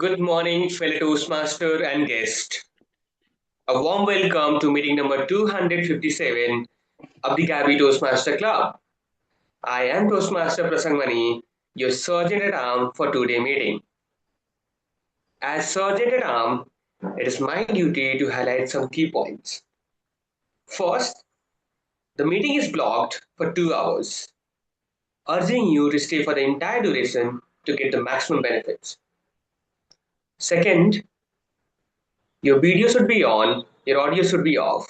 Good morning, fellow Toastmaster and guest. A warm welcome to meeting number 257 of the Gabby Toastmaster Club. I am Toastmaster Prasangmani, your Sergeant at Arm for today's meeting. As Sergeant at Arm, it is my duty to highlight some key points. First, the meeting is blocked for 2 hours, urging you to stay for the entire duration to get the maximum benefits. Second, your video should be on, your audio should be off.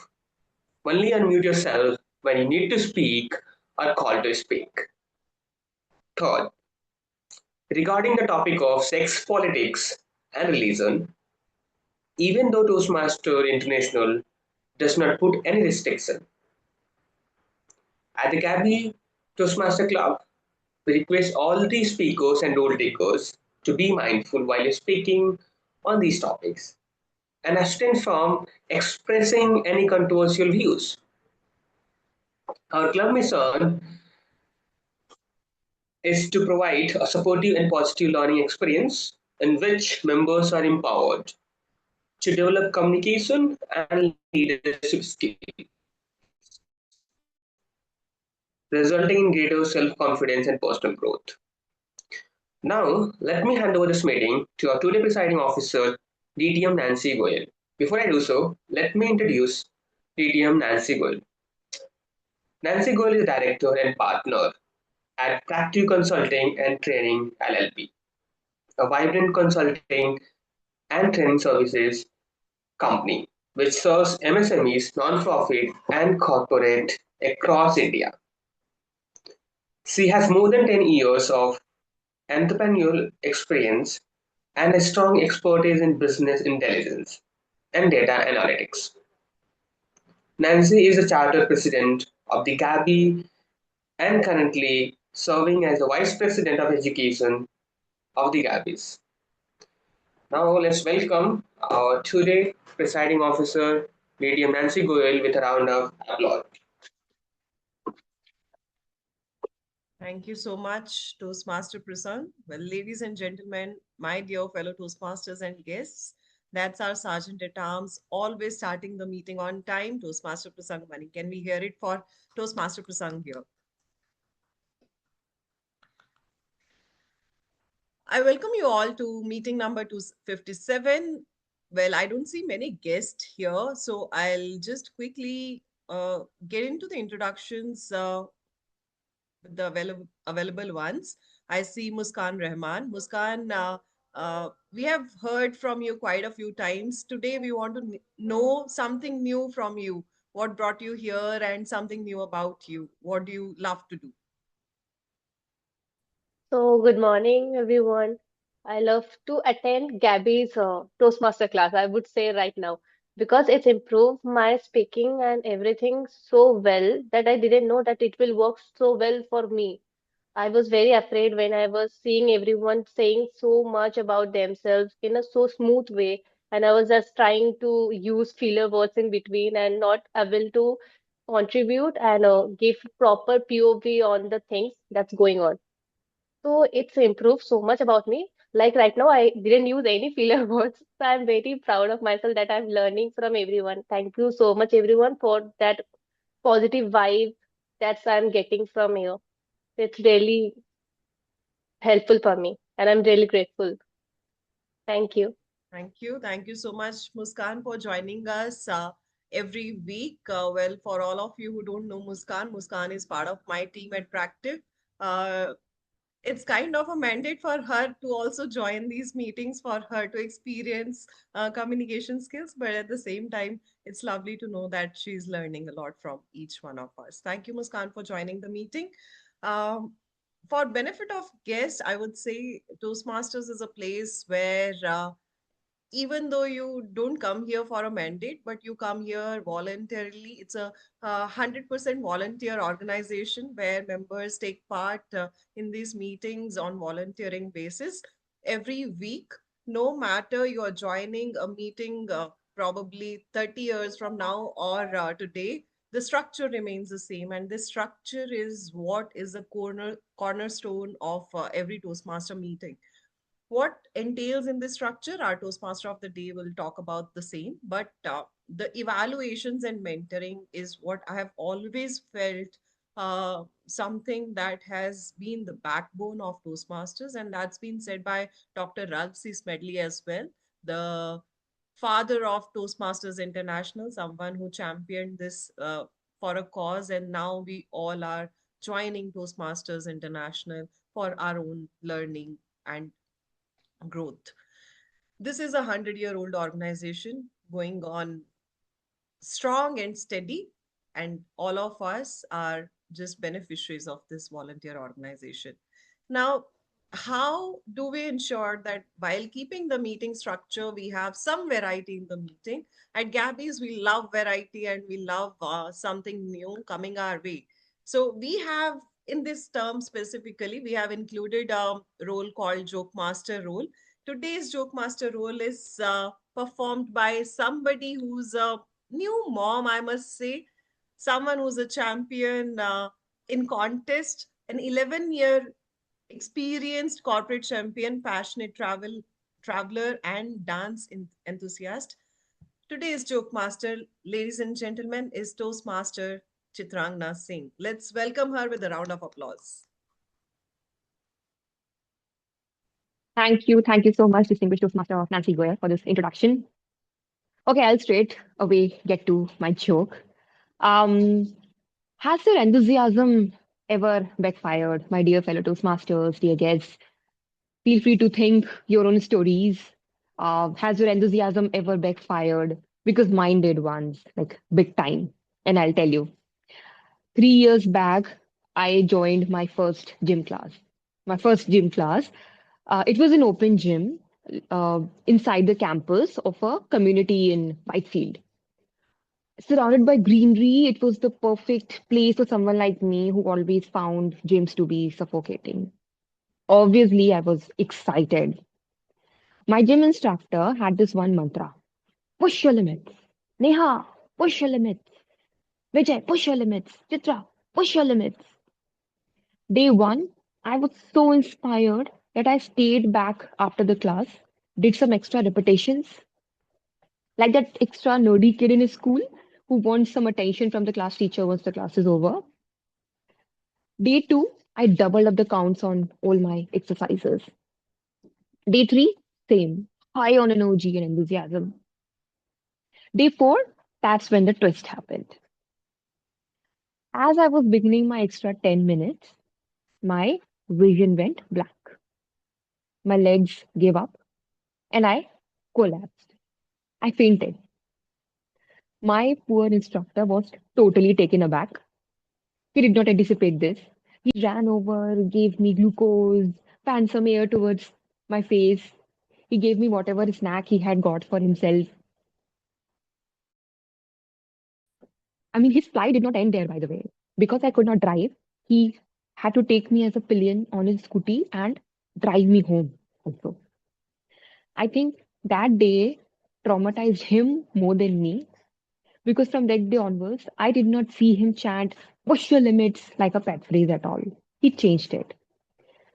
Only unmute yourself when you need to speak or call to speak. Third, regarding the topic of sex, politics, and religion, even though Toastmaster International does not put any restriction, at the Gabby Toastmaster Club, we request all the speakers and role takers to be mindful while speaking on these topics and abstain from expressing any controversial views. Our club mission is to provide a supportive and positive learning experience in which members are empowered to develop communication and leadership skills, resulting in greater self-confidence and personal growth. Now, let me hand over this meeting to our today presiding officer, DTM Nancy Goyal. Before I do so, let me introduce DTM Nancy Goyal. Nancy Goyal is a director and partner at Practive Consulting and Training LLP, a vibrant consulting and training services company which serves MSMEs, non-profit and corporate across India. She has more than 10 years of entrepreneurial experience and a strong expertise in business intelligence and data analytics. Nancy is the charter president of the Gabby and currently serving as the vice president of education of the Gabbys. Now let's welcome our today presiding officer, Lady Nancy Goyal, with a round of applause. Thank you so much, Toastmaster Prasan. Well, ladies and gentlemen, my dear fellow Toastmasters and guests, that's our Sergeant at Arms, always starting the meeting on time, Toastmaster Prasang Mani. Can we hear it for Toastmaster Prasang here? I welcome you all to meeting number 257. Well, I don't see many guests here, so I'll just quickly get into the introductions the available ones. I see Muskan Rahman. Muskan, we have heard from you quite a few times. Today, we want to know something new from you. What brought you here and something new about you? What do you love to do? So, good morning, everyone. I love to attend Gabby's Toastmaster class, I would say right now, because it's improved my speaking and everything so well that I didn't know that it will work so well for me. I was very afraid when I was seeing everyone saying so much about themselves in a so smooth way, and I was just trying to use filler words in between and not able to contribute and give proper POV on the things that's going on. So it's improved so much about me. Like right now, I didn't use any filler words. So I'm very proud of myself that I'm learning from everyone. Thank you so much, everyone, for that positive vibe that I'm getting from here. It's really helpful for me, and I'm really grateful. Thank you. Thank you. Thank you so much, Muskan, for joining us every week. Well, for all of you who don't know Muskan, Muskan is part of my team at Practive. Uh, it's kind of a mandate for her to also join these meetings for her to experience communication skills. But at the same time, it's lovely to know that she's learning a lot from each one of us. Thank you, Muskan, for joining the meeting. Um, for benefit of guests, I would say Toastmasters is a place where even though you don't come here for a mandate, but you come here voluntarily. It's a 100% volunteer organization where members take part in these meetings on volunteering basis every week. No matter you are joining a meeting probably 30 years from now or today, the structure remains the same, and this structure is what is the cornerstone of every Toastmaster meeting. What entails in this structure, our Toastmaster of the day will talk about the same, but the evaluations and mentoring is what I have always felt something that has been the backbone of Toastmasters, and that's been said by Dr. Ragsi Smedley as well, the father of Toastmasters International, someone who championed this for a cause, and now we all are joining Toastmasters International for our own learning and growth. This is a 100-year-old organization going on strong and steady, and all of us are just beneficiaries of this volunteer organization. Now, how do we ensure that while keeping the meeting structure, we have some variety in the meeting? At Gabby's, we love variety and we love something new coming our way. So we have, in this term specifically, we have included a role called Joke Master role. Today's Joke Master role is performed by somebody who's a new mom, I must say, someone who's a champion in contest, an 11-year experienced corporate champion, passionate traveler, and enthusiast. Today's joke master, ladies and gentlemen, is Toastmaster Chitrangna Singh. Let's welcome her with a round of applause. Thank you. Thank you so much, distinguished Toastmaster Nancy Goyer, for this introduction. Okay, I'll straight away get to my joke. Um, has your enthusiasm ever backfired, my dear fellow Toastmasters, dear guests? Feel free to think your own stories. Has your enthusiasm ever backfired? Because mine did once, like big time. And I'll tell you, 3 years back, I joined my first gym class. My first gym class. It was an open gym inside the campus of a community in Whitefield. Surrounded by greenery, it was the perfect place for someone like me who always found gyms to be suffocating. Obviously, I was excited. My gym instructor had this one mantra: push your limits. Neha, push your limits. Vijay, push your limits. Chitra, push your limits. Day one, I was so inspired that I stayed back after the class, did some extra repetitions, like that extra nerdy kid in his school who wants some attention from the class teacher once the class is over. Day two, I doubled up the counts on all my exercises. Day three, same, high on energy and enthusiasm. Day four, that's when the twist happened. As I was beginning my extra 10 minutes, my vision went black. My legs gave up and I collapsed. I fainted. My poor instructor was totally taken aback. He did not anticipate this. He ran over, gave me glucose, fanned some air towards my face. He gave me whatever snack he had got for himself. I mean, his flight did not end there, by the way. Because I could not drive, he had to take me as a pillion on his scooty and drive me home also. I think that day traumatized him more than me because from that day onwards, I did not see him chant push your limits like a pet phrase at all. He changed it.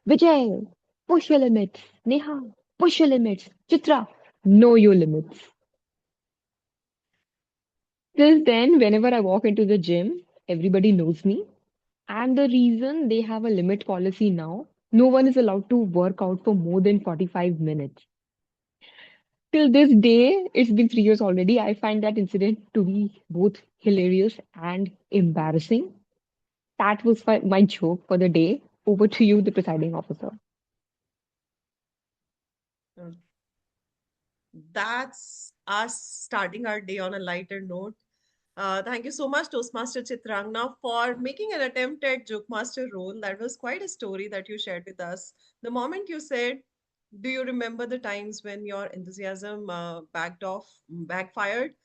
Vijay, push your limits. Neha, push your limits. Chitra, know your limits. Since then, whenever I walk into the gym, everybody knows me. And the reason they have a limit policy now, no one is allowed to work out for more than 45 minutes. Till this day, it's been 3 years already. I find that incident to be both hilarious and embarrassing. That was my joke for the day. Over to you, the presiding officer. Mm. That's us starting our day on a lighter note. Thank you so much, Toastmaster Chitrangna, for making an attempt at Joke Master role. That was quite a story that you shared with us. The moment you said, do you remember the times when your enthusiasm backfired?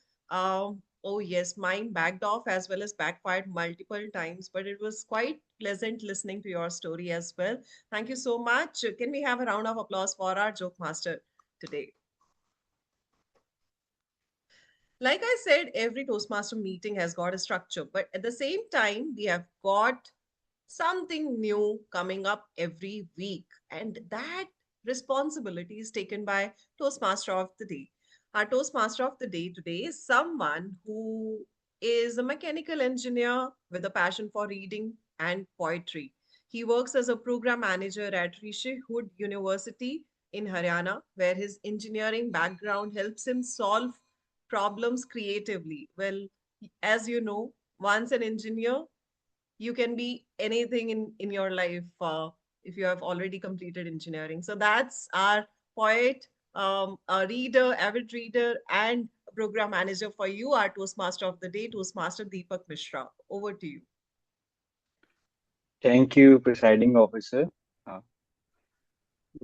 Oh, yes, mine backed off as well as backfired multiple times, but it was quite pleasant listening to your story as well. Thank you so much. Can we have a round of applause for our Joke Master today? Like I said, every Toastmaster meeting has got a structure, but at the same time, we have got something new coming up every week. And that responsibilities taken by Toastmaster of the Day. Our Toastmaster of the Day today is someone who is a mechanical engineer with a passion for reading and poetry. He works as a program manager at Rishi Hood University in Haryana, where his engineering background helps him solve problems creatively. Well, as you know, once an engineer, you can be anything in your life if you have already completed engineering. So that's our poet, a reader, avid reader, and a program manager for you, our Toastmaster of the Day, Toastmaster Deepak Mishra. Over to you. Thank you, presiding officer. Uh,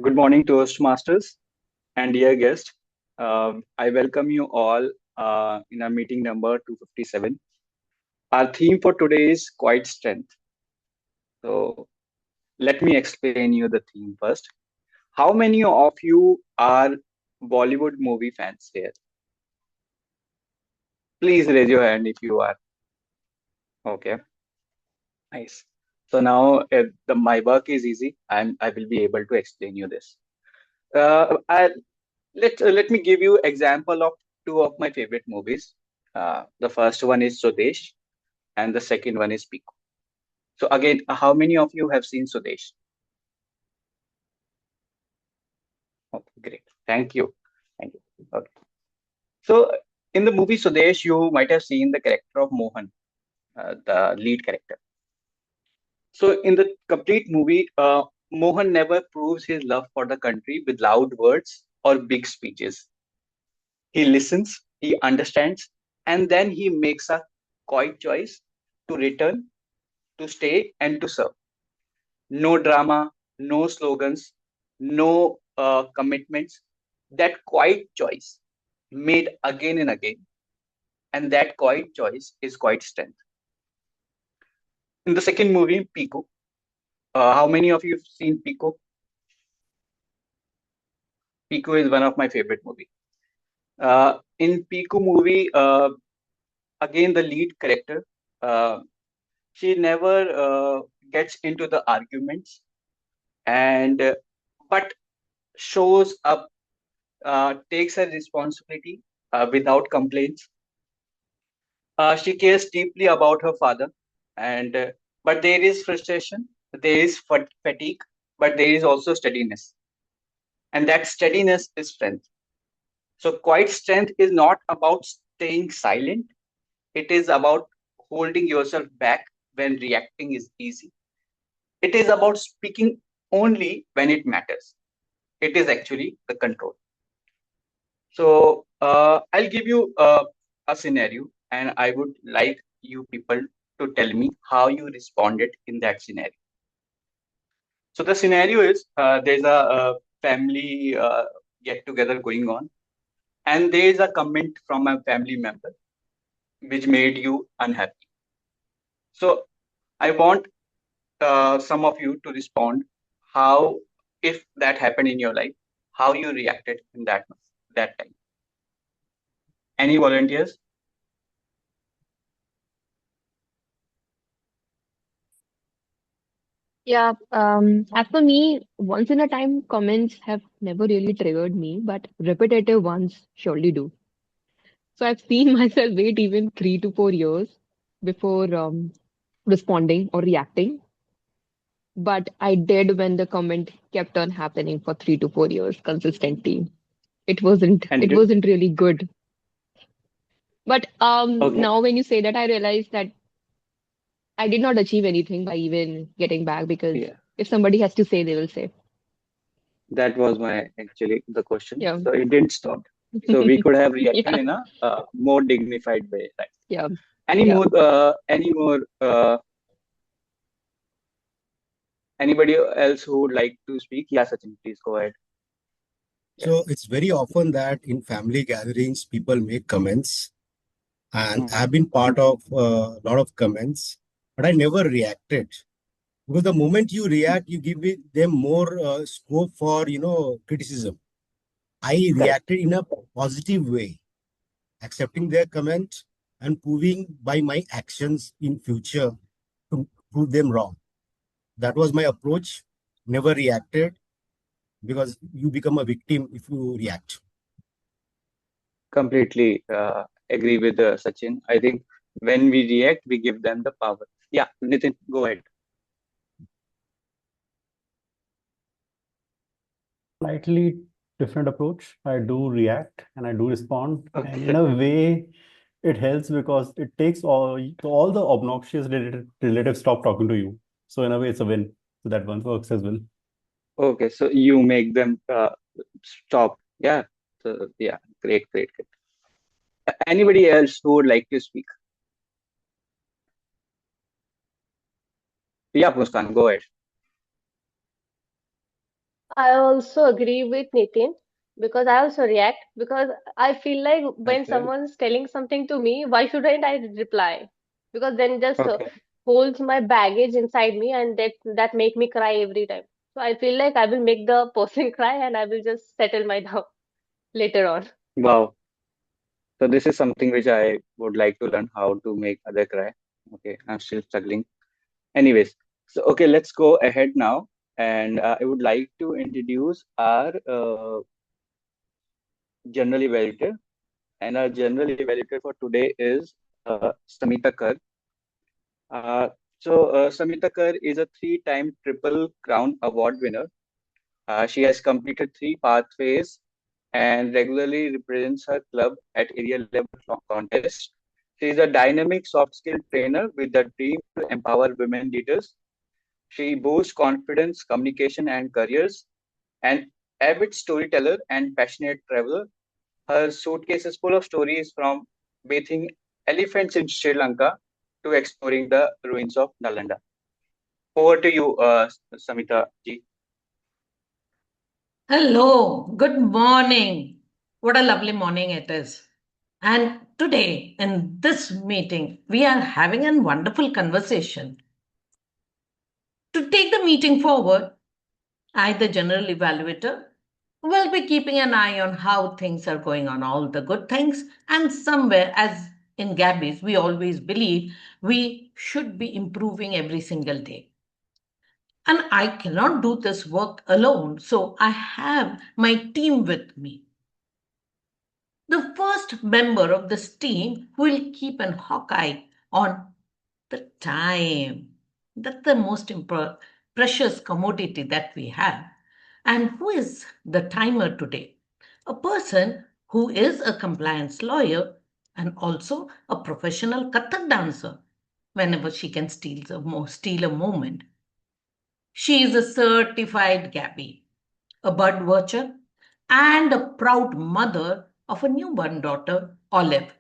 Good morning, Toastmasters and dear guest. I welcome you all in our meeting number 257. Our theme for today is quiet strength. So let me explain you the theme first. How many of you are Bollywood movie fans here? Please raise your hand if you are. Okay, nice. So now my work is easy. I will be able to explain you this. I let me give you example of two of my favorite movies. The first one is Swadesh, and the second one is Pico. So again, how many of you have seen Swadesh? Okay, great. Thank you. Thank you. Okay. So in the movie Swadesh, you might have seen the character of Mohan, the lead character. So in the complete movie, Mohan never proves his love for the country with loud words or big speeches. He listens, he understands, and then he makes a quiet choice to return, to stay, and to serve. No drama, no slogans, no commitments. That quiet choice made again and again, and that quiet choice is quiet strength. In the second movie, Pico, how many of you have seen Pico? Pico is one of my favorite movie. In Pico movie, again the lead character, uh, she never gets into the arguments and but shows up, takes a responsibility without complaints. She cares deeply about her father, and but there is frustration, there is fatigue, but there is also steadiness, and that steadiness is strength. So quiet strength is not about staying silent; it is about holding yourself back when reacting is easy. It is about speaking only when it matters. It is actually the control. So I'll give you a scenario, and I would like you people to tell me how you responded in that scenario. So the scenario is there's a family get together going on, and there is a comment from a family member which made you unhappy. So I want some of you to respond how, if that happened in your life, how you reacted in that time. Any volunteers? Yeah, as for me, once in a time comments have never really triggered me, but repetitive ones surely do. So I've seen myself wait even 3 to 4 years before responding or reacting. But I did when the comment kept on happening for 3 to 4 years consistently. And It wasn't really good. But okay, now when you say that, I realize that I did not achieve anything by even getting back because yeah, if somebody has to say, they will say. that was my actually the question. Yeah. So it didn't stop. So we could have reacted Yeah. in a more dignified way, right? Yeah. Any Yeah. more? Anybody else who would like to speak? Yeah, Sachin, please go ahead. Yeah. So it's very often that in family gatherings, people make comments, and Hmm. I've been part of a lot of comments, but I never reacted because the moment you react, you give them more scope for criticism. I Correct. reacted in a positive way, accepting their comment and proving by my actions in future to prove them wrong. That was my approach. Never reacted. because you become a victim if you react. Completely agree with Sachin. I think when we react, we give them the power. Yeah, Nitin, go ahead. Slightly different approach. I do react and I do respond, and in Okay. a way, it helps because it takes all the obnoxious relatives stop talking to you. So in a way, it's a win. So that one works as well. Okay, so you make them stop. Yeah. So yeah, great, great, great. Anybody else who would like to speak? Yeah, Muskan, go ahead. I also agree with Nitin because I also react because I feel like when Okay. someone's telling something to me, why shouldn't I reply? Because then just Okay. holds my baggage inside me and that make me cry every time. So I feel like I will make the person cry and I will just settle my down later on. Wow. So this is something which I would like to learn how to make other cry. Okay, I'm still struggling. Anyways, so okay, let's go ahead now, and I would like to introduce our general evaluator, and our general evaluator for today is Samita Kar. Uh, Samita Kar is a three-time Triple Crown Award winner. She has completed three pathways and regularly represents her club at area level contests. She is a dynamic soft skill trainer with the dream to empower women leaders. She boosts confidence, communication, and careers. An avid storyteller and passionate traveler, her suitcase is full of stories from bathing elephants in Sri Lanka to exploring the ruins of Nalanda. Over to you, Samita ji. Hello, good morning. What a lovely morning it is. And today, in this meeting, we are having a wonderful conversation. To take the meeting forward, I, the general evaluator, will be keeping an eye on how things are going on, all the good things, and somewhere, as in Gabbys, we always believe we should be improving every single day. And I cannot do this work alone, so I have my team with me. The first member of this team will keep an hawk eye on the time. That's the most precious commodity that we have. And who is the timer today? A person who is a compliance lawyer and also a professional Kathak dancer whenever she can steal a moment. She is a certified Gabby, a bird watcher, and a proud mother of a newborn daughter, Olive.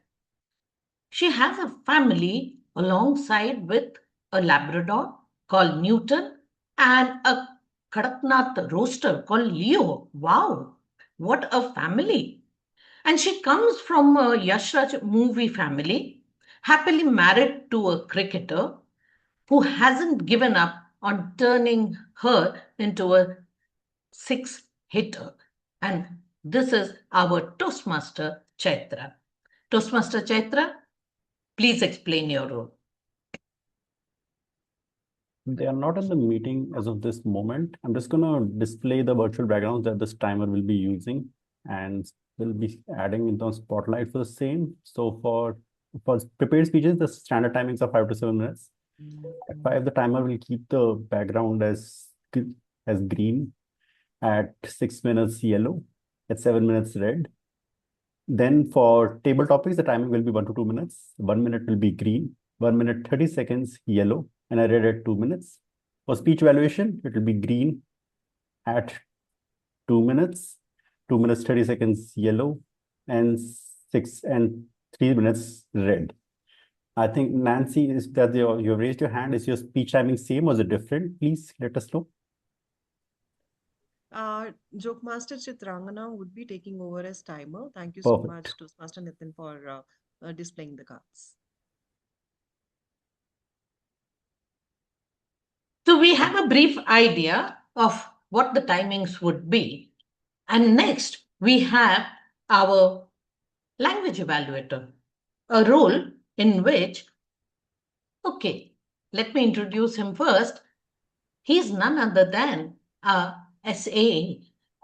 She has a family alongside with a Labrador called Newton and a Kadaknath rooster called Leo. Wow, what a family! And she comes from a Yashraj movie family, happily married to a cricketer who hasn't given up on turning her into a six hitter. And this is our Toastmaster Chaitra. Toastmaster Chaitra, please explain your role. They are not in the meeting as of this moment. I'm just going to display the virtual backgrounds that this timer will be using, and we'll be adding in the spotlight for the same. So for prepared speeches, the standard timings are 5 to 7 minutes. At 5, the timer will keep the background as green. At 6 minutes, yellow. At 7 minutes, red. Then for table topics, the timing will be 1 to 2 minutes. 1 minute will be green. 1 minute 30 seconds, yellow, and I read at 2 minutes. For speech evaluation, it will be green at 2 minutes. 2 minutes 30 seconds, yellow, and 3 minutes, red. I think Nancy, is that you raised your hand. Is your speech timing same or is it different? Please let us know. Joke Master Chitrangana would be taking over as timer. Thank you so Perfect. much, Toastmaster Nitin, for displaying the cards. So we have a brief idea of what the timings would be. And next, we have our language evaluator, a role in which, okay, let me introduce him first. He's none other than a SA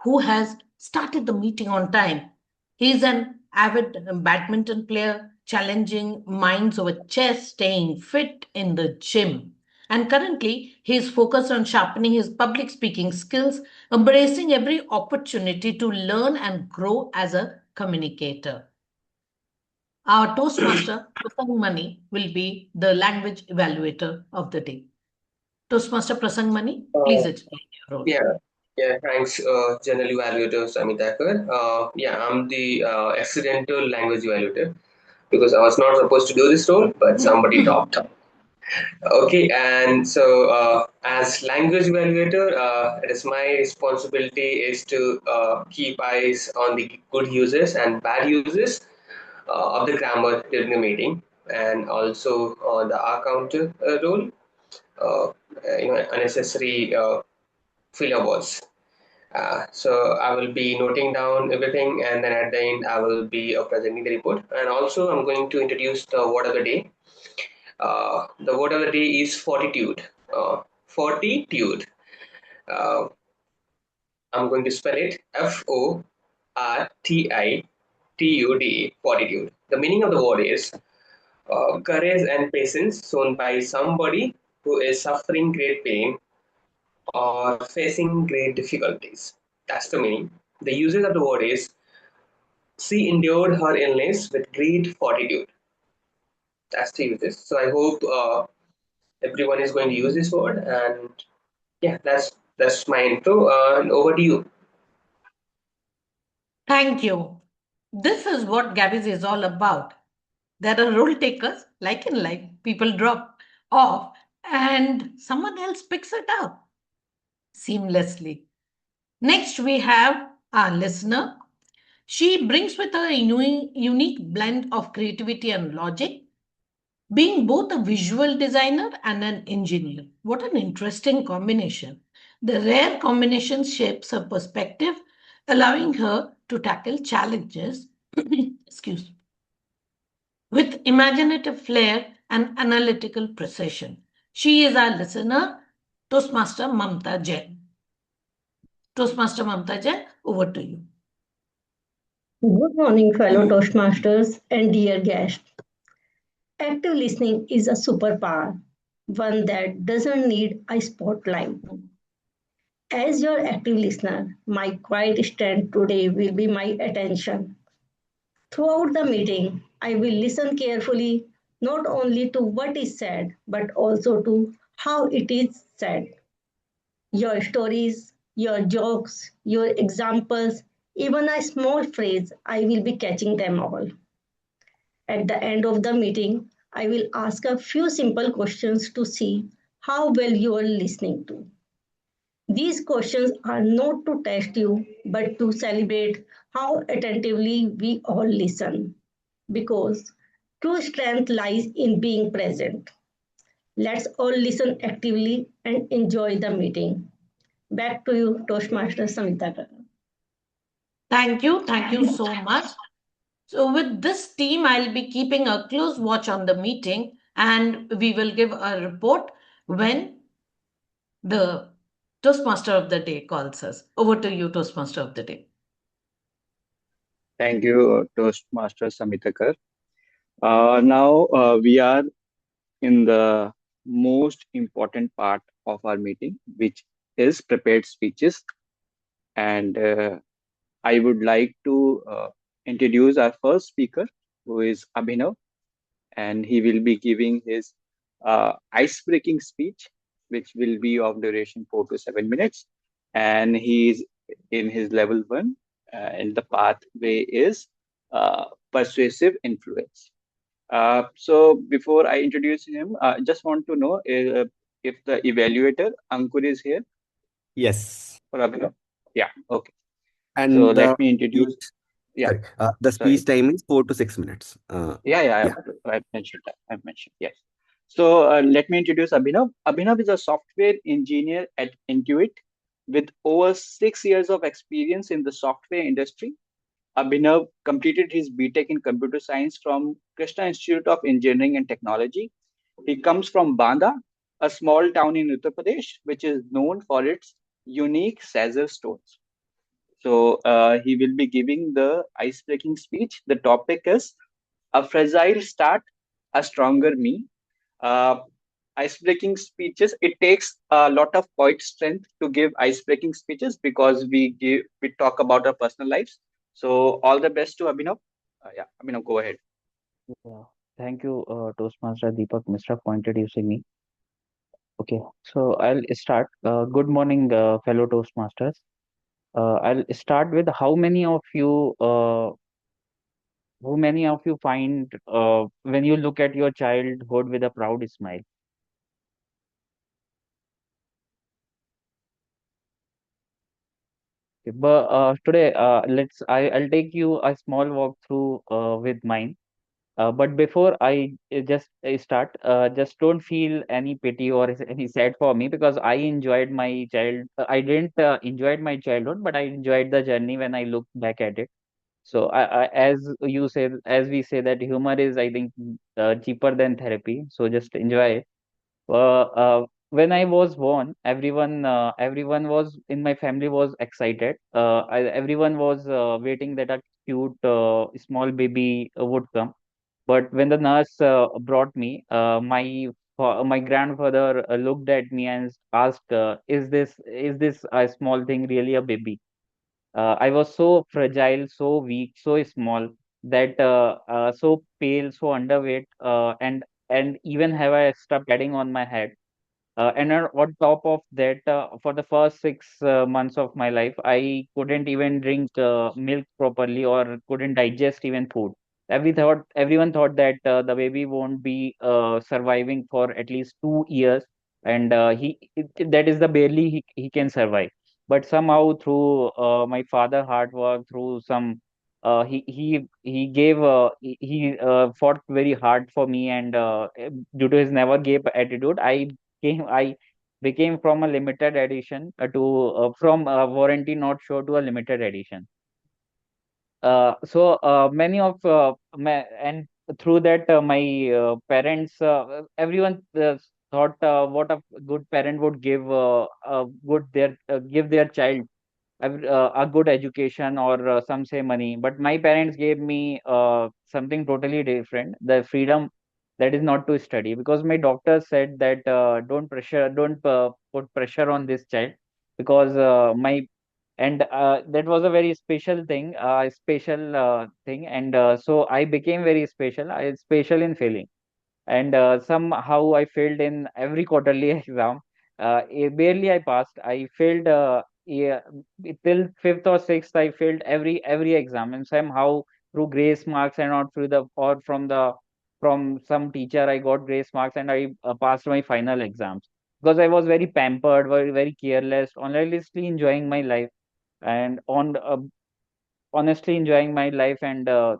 who has started the meeting on time. He is an avid badminton player, challenging minds over chess, staying fit in the gym. And currently, he is focused on sharpening his public speaking skills, embracing every opportunity to learn and grow as a communicator. Our Toastmaster, Prasang Mani, will be the language evaluator of the day. Toastmaster Prasang Mani, please Uh, explain your role. yeah, yeah, thanks, General Evaluator Samitakar. I'm the accidental language evaluator because I was not supposed to do this role, but somebody topped up. Okay, and so as language evaluator, it is my responsibility is to keep eyes on the good uses and bad uses of the grammar during the meeting, and also the R counter role, uh, unnecessary filler words. So I will be noting down everything, and then at the end I will be presenting the report. And also I'm going to introduce the word of the day. The word of the day is fortitude. Fortitude. Uh, I'm going to spell it Fortitude. Fortitude. The meaning of the word is courage and patience shown by somebody who is suffering great pain or facing great difficulties. That's the meaning. The usage of the word is she endured her illness with great fortitude. That's the uses. So I hope everyone is going to use this word, and yeah, that's my intro. And over to you. Thank you. This is what Gabbys is all about. There are role takers, like in life, people drop off and someone else picks it up seamlessly. Next, we have our listener. She brings with her a unique blend of creativity and logic, being both a visual designer and an engineer. What an interesting combination. The rare combination shapes her perspective, allowing her to tackle challenges excuse me, with imaginative flair and analytical precision. She is our listener, Toastmaster Mamta Jain. Toastmaster Mamta Jain, over to you. Good morning, fellow Toastmasters and dear guests. Active listening is a superpower, one that doesn't need a spotlight. As your active listener, my quiet strength today will be my attention. Throughout the meeting, I will listen carefully not only to what is said, but also to how it is said. Your stories, your jokes, your examples, even a small phrase, I will be catching them all. At the end of the meeting, I will ask a few simple questions to see how well you are listening to. These questions are not to test you, but to celebrate how attentively we all listen. Because true strength lies in being present. Let's all listen actively and enjoy the meeting. Back to you, Toastmaster Samita. Thank you so much. So, with this team, I'll be keeping a close watch on the meeting and we will give a report when the Toastmaster of the day calls us. Over to you, Toastmaster of the day. Thank you, Toastmaster Samitakar. Now we are in the most important part of our meeting, which is prepared speeches. And I would like to introduce our first speaker, who is Abhinav, and he will be giving his ice-breaking speech, which will be of duration 4 to 7 minutes. And he is in his level 1, and the pathway is persuasive influence. So before I introduce him, I just want to know if the evaluator Ankur is here Yes. for Abhinav. Yeah, okay. So And let me introduce. speech, Yeah, the sorry. speech time is 4 to 6 minutes. Yeah, I've mentioned that. I've mentioned, yes. So let me introduce Abhinav. Abhinav is a software engineer at Intuit with over 6 years of experience in the software industry. Abhinav completed his BTech in computer science from Krishna Institute of Engineering and Technology. He comes from Banda, a small town in Uttar Pradesh, which is known for its unique Caesar stones. So he will be giving the ice-breaking speech. The topic is a fragile start, a stronger me. Uh, Ice-breaking speeches. It takes a lot of quiet strength to give ice-breaking speeches because we talk about our personal lives. So all the best to Abhinav. Yeah, Abhinav, go ahead. Yeah. Thank you, Toastmaster Deepak Mishra, for introducing me. Okay, so I'll start. Good morning, fellow Toastmasters. I'll start with how many of you find when you look at your childhood with a proud smile? Okay, but today, I'll take you a small walk through with mine. But before I just start, just don't feel any pity or any sad for me because I enjoyed my child. I didn't enjoyed my childhood, but I enjoyed the journey when I look back at it. So as we say that humor is, I think, cheaper than therapy. So just enjoy it. When I was born, everyone was in my family was excited. Everyone was waiting that a cute small baby would come. But when the nurse brought me, my grandfather looked at me and asked, "Is this a small thing really a baby?" I was so fragile, so weak, so small that so pale, so underweight, and even have a extra padding on my head. And on top of that, for the first 6 months of my life, I couldn't even drink milk properly or couldn't digest even food. Everyone thought that the baby won't be surviving for at least 2 years, and that is the barely he can survive. But somehow, through my father hard work, through some he gave he fought very hard for me, and due to his never give attitude, I became from a limited edition to from a warranty not sure to a limited edition. So many of and through that my parents, everyone thought what a good parent would give their child a good education, or some say money. But my parents gave me something totally different, the freedom that is not to study, because my doctor said that don't put pressure on this child, because my and that was a very special thing, and so I became very special. I special in failing, and somehow I failed in every quarterly exam. Barely I passed. I failed. Yeah, till fifth or sixth, I failed every exam, and somehow through grace marks and not through the or from some teacher, I got grace marks, and I passed my final exams because I was very pampered, very careless, honestly enjoying my life, and on honestly enjoying my life, and uh,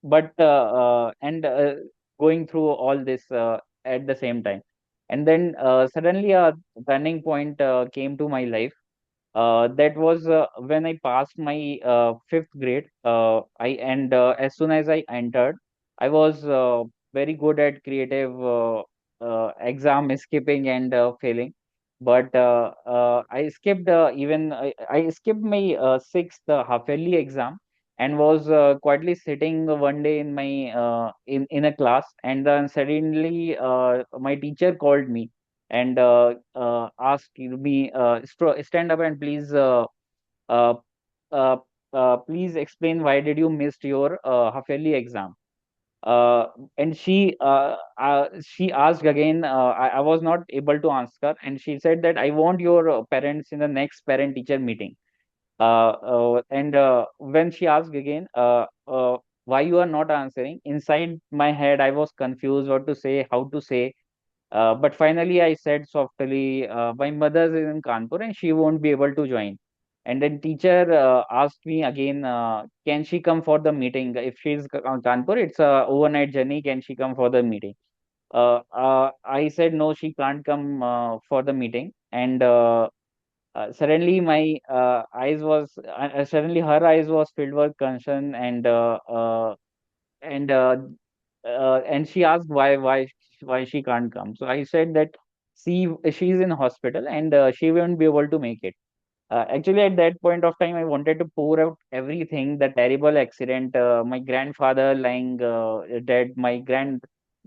but and going through all this at the same time. And then suddenly a turning point came to my life. That was when I passed my fifth grade. As soon as I entered, I was very good at creative exam skipping and failing. But I skipped I skipped my sixth half yearly exam, and was quietly sitting one day in my in a class, and then suddenly my teacher called me and asked me, stand up and uh, uh, please explain why did you missed your half yearly exam. uh, and she asked again. I was not able to answer, and she said that I want your parents in the next parent teacher meeting. And When she asked again, why you are not answering, inside my head I was confused what to say, how to say. But finally, I said softly, "My mother is in Kanpur and she won't be able to join." And then teacher asked me again, "Can she come for the meeting? If she's on Kanpur, it's a overnight journey. Can she come for the meeting?" I said no, she can't come for the meeting. And suddenly, my suddenly her eyes was filled with concern, and and she asked why she can't come. So I said that she's in hospital, and she won't be able to make it. Actually, at that point of time, I wanted to pour out everything, the terrible accident, my grandfather lying dead, my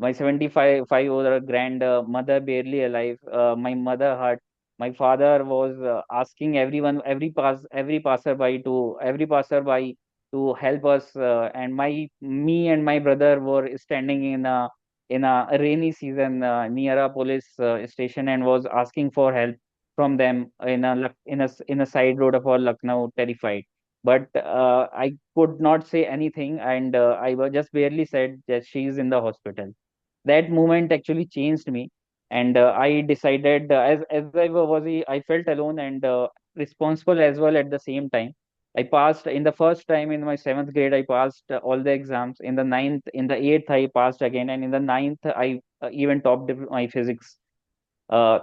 75-year-old grandmother barely alive, my mother hurt. My father was asking everyone, every passerby to help us, and me and my brother were standing in a rainy season near a police station and was asking for help from them in a side road of our Lucknow, terrified. But I could not say anything, and I was just barely said that she is in the hospital. That moment actually changed me, and I decided as I felt alone and responsible as well at the same time. I passed in the first time in my seventh grade. I passed all the exams. In the ninth, in the eighth, I passed again, and in the ninth, I even topped my physics. Uh,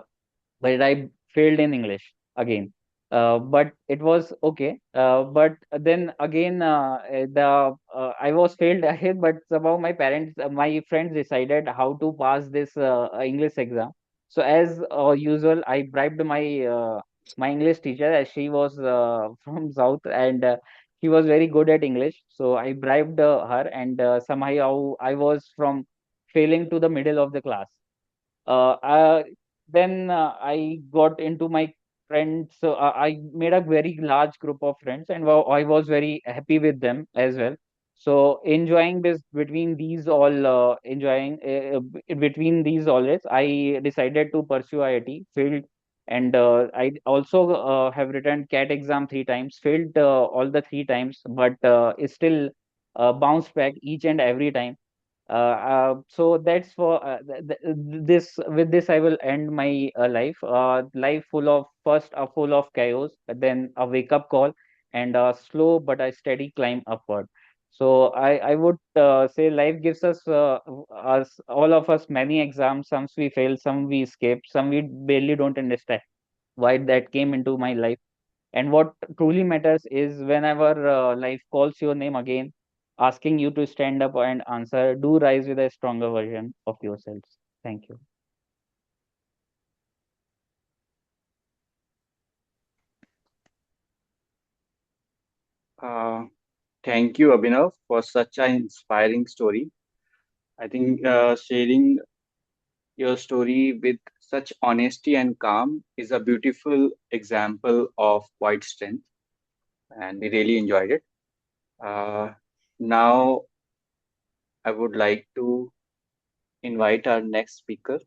but I failed in English again. But it was okay. But then again, I was failed ahead, but somehow my friends decided how to pass this English exam. So as usual, I bribed my English teacher, as she was from South, and she was very good at English. So I bribed her, and somehow I was from failing to the middle of the class. uh, uh, then I got into my friends. So I made a very large group of friends, and I was very happy with them as well. So enjoying this between these all, between these always, I decided to pursue IIT, failed, and I also have written CAT exam three times, failed all the three times, but still bounced back each and every time. So that's for this. With this, I will end my life. Life full of first full of chaos, but then a wake up call and a slow but a steady climb upward. So I would say life gives us all of us many exams. Some we fail, some we escape, some we barely don't understand why that came into my life. And what truly matters is whenever life calls your name again, asking you to stand up and answer, do rise with a stronger version of yourselves. Thank you. Uh, Thank you, Abhinav, for such an inspiring story. I think sharing your story with such honesty and calm is a beautiful example of quiet strength, and we really enjoyed it. Now, I would like to invite our next speaker,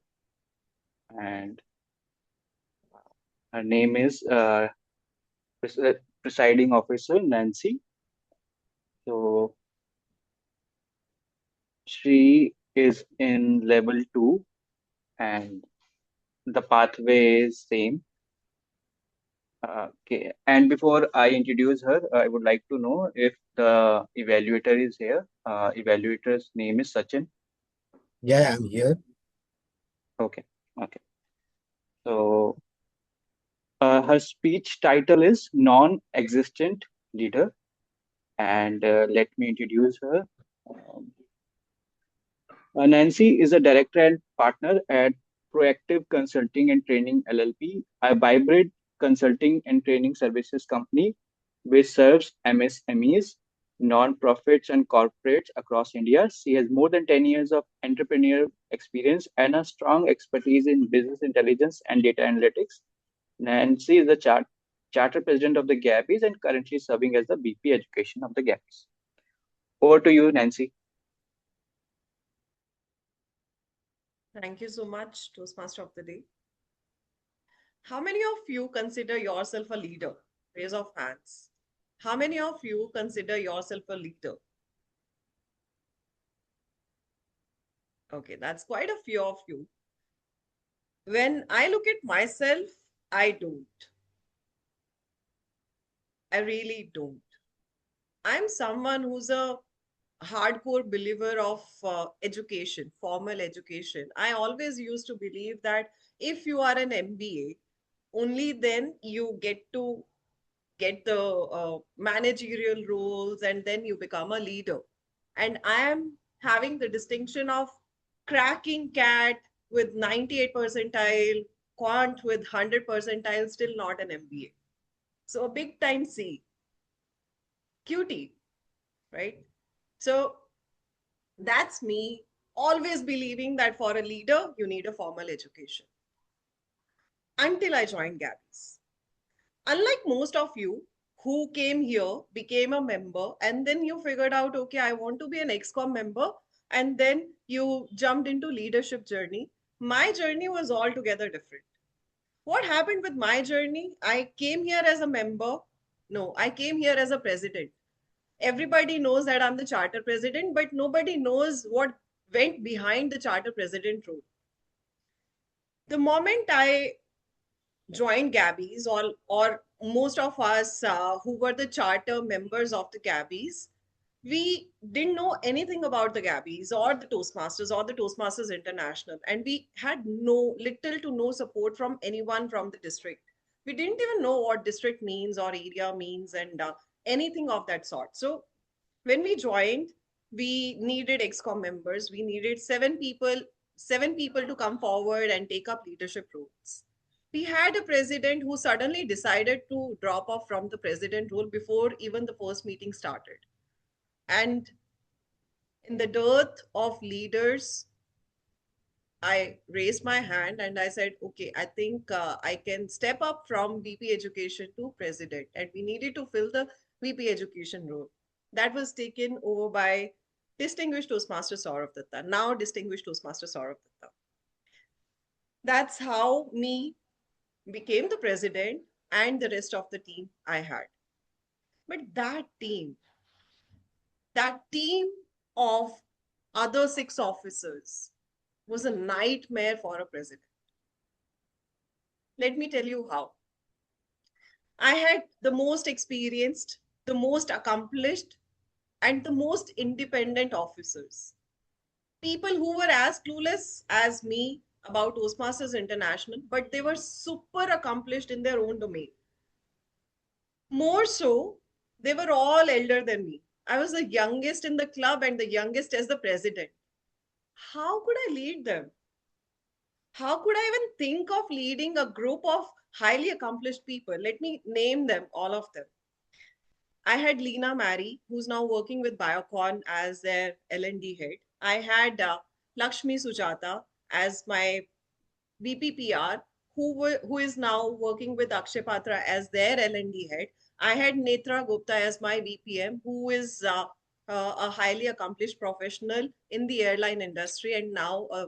and her name is Presiding Officer Nancy. So, she is in level 2, and the pathway is same. Okay. And before I introduce her, I would like to know if the evaluator is here. Evaluator's name is Sachin. Yeah, I'm here. Okay. Okay. So her speech title is Non-Existent Leader. And let me introduce her. Um, Nancy is a director and partner at Proactive Consulting and Training LLP, a hybrid consulting and training services company which serves MSMEs, non-profits, and corporates across India. She has more than 10 years of entrepreneurial experience and a strong expertise in business intelligence and data analytics. Nancy is the charter president of the Gabbys and currently serving as the BP Education of the Gabbys. Over to you, Nancy. Thank you so much, Toastmaster of the Day. How many of you consider yourself a leader? Raise of hands. How many of you consider yourself a leader? Okay, that's quite a few of you. When I look at myself, I don't. I really don't. I'm someone who's a hardcore believer of education, formal education. I always used to believe that if you are an MBA, only then you get the managerial roles and then you become a leader. And I am having the distinction of cracking cat with 98 percentile, quant with 100 percentile, still not an MBA. So a big time C, cutie, right? So that's me always believing that for a leader, you need a formal education. Until I joined Gabbys. Unlike most of you who came here, became a member, and then you figured out, okay, I want to be an XCOM member, and then you jumped into leadership journey. My journey was altogether different. What happened with my journey? I came here as a member. No, I came here as a president. Everybody knows that I'm the charter president, but nobody knows what went behind the charter president role. The moment I joined Gabbys, or most of us who were the charter members of the Gabbys, we didn't know anything about the Gabbys or the Toastmasters or the Toastmasters International. And we had little to no support from anyone from the district. We didn't even know what district means or area means and anything of that sort. So when we joined, we needed XCOM members. We needed seven people to come forward and take up leadership roles. We had a president who suddenly decided to drop off from the president role before even the first meeting started. And in the dearth of leaders, I raised my hand and I said, okay, I think I can step up from VP Education to president. And we needed to fill the VP Education role. That was taken over by distinguished Toastmaster Saurav Datta, now distinguished Toastmaster Saurav Datta. That's how me became the president and the rest of the team I had. But that team of other 6 officers was a nightmare for a president. Let me tell you how. I had the most experienced, the most accomplished, and the most independent officers. People who were as clueless as me about Toastmasters International, but they were super accomplished in their own domain. More so, they were all elder than me. I was the youngest in the club and the youngest as the president. How could I lead them? How could I even think of leading a group of highly accomplished people? Let me name them, all of them. I had Leena Mary, who's now working with Biocon as their L&D head. I had Lakshmi Sujata as my VPPR, who is now working with Akshay Patra as their L&D head. I had Netra Gupta as my VPM, who is a highly accomplished professional in the airline industry and now a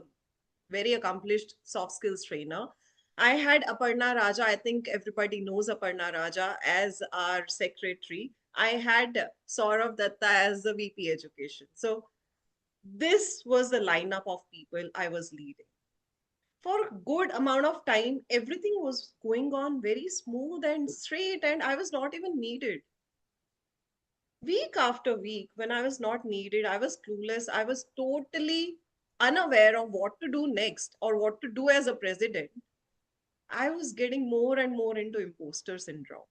very accomplished soft skills trainer. I had Aparna Raja. I think everybody knows Aparna Raja as our secretary. I had Saurav Datta as the VP Education. So this was the lineup of people I was leading. For a good amount of time, everything was going on very smooth and straight, and I was not even needed. Week after week, when I was not needed, I was clueless. I was totally unaware of what to do next or what to do as a president. I was getting more and more into imposter syndrome.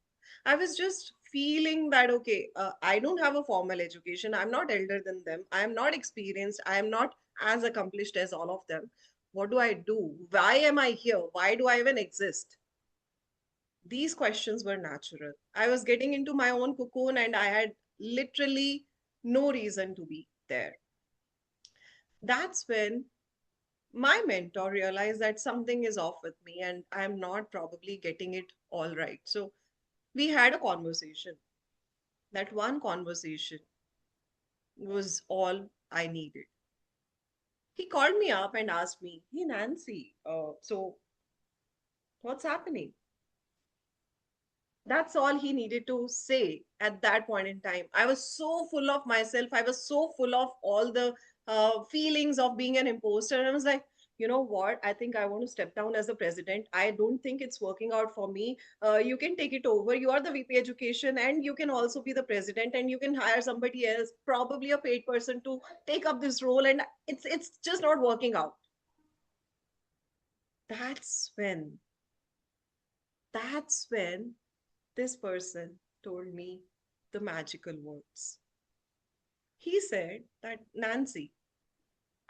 I was just feeling that, okay, I don't have a formal education. I'm not elder than them. I am not experienced. I am not as accomplished as all of them. What do I do? Why am I here? Why do I even exist? These questions were natural. I was getting into my own cocoon and I had literally no reason to be there. That's when my mentor realized that something is off with me and I'm not probably getting it all right. So we had a conversation. That one conversation was all I needed. He called me up and asked me, "Hey, Nancy, so what's happening?" That's all he needed to say at that point in time. I was so full of myself. I was so full of all the feelings of being an imposter. And I was like, you know what? I think I want to step down as the president. I don't think it's working out for me. You can take it over. You are the VP education and you can also be the president and you can hire somebody else, probably a paid person to take up this role. And it's just not working out. That's when, that's when this person told me the magical words. He said that, Nancy,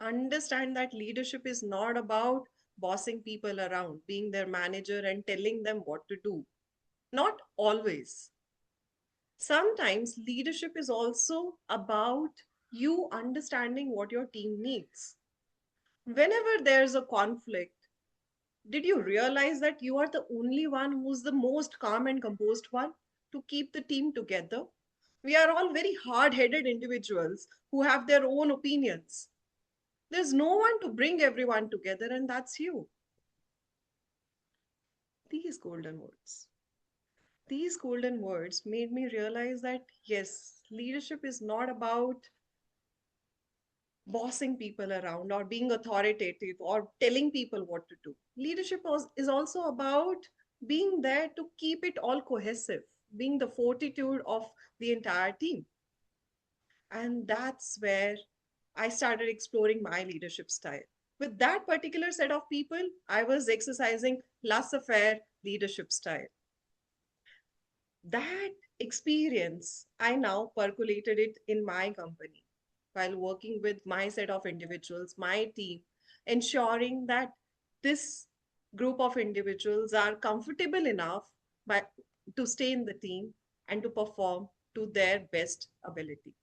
understand that leadership is not about bossing people around, being their manager and telling them what to do. Not always. Sometimes leadership is also about you understanding what your team needs. Whenever there's a conflict, did you realize that you are the only one who's the most calm and composed one to keep the team together? We are all very hard headed individuals who have their own opinions. There's no one to bring everyone together, and that's you. These golden words. These golden words made me realize that yes, leadership is not about bossing people around or being authoritative or telling people what to do. Leadership is also about being there to keep it all cohesive, being the fortitude of the entire team. And that's where I started exploring my leadership style. With that particular set of people, I was exercising laissez faire leadership style. That experience, I now percolated it in my company while working with my set of individuals, my team, ensuring that this group of individuals are comfortable enough by, to stay in the team and to perform to their best ability.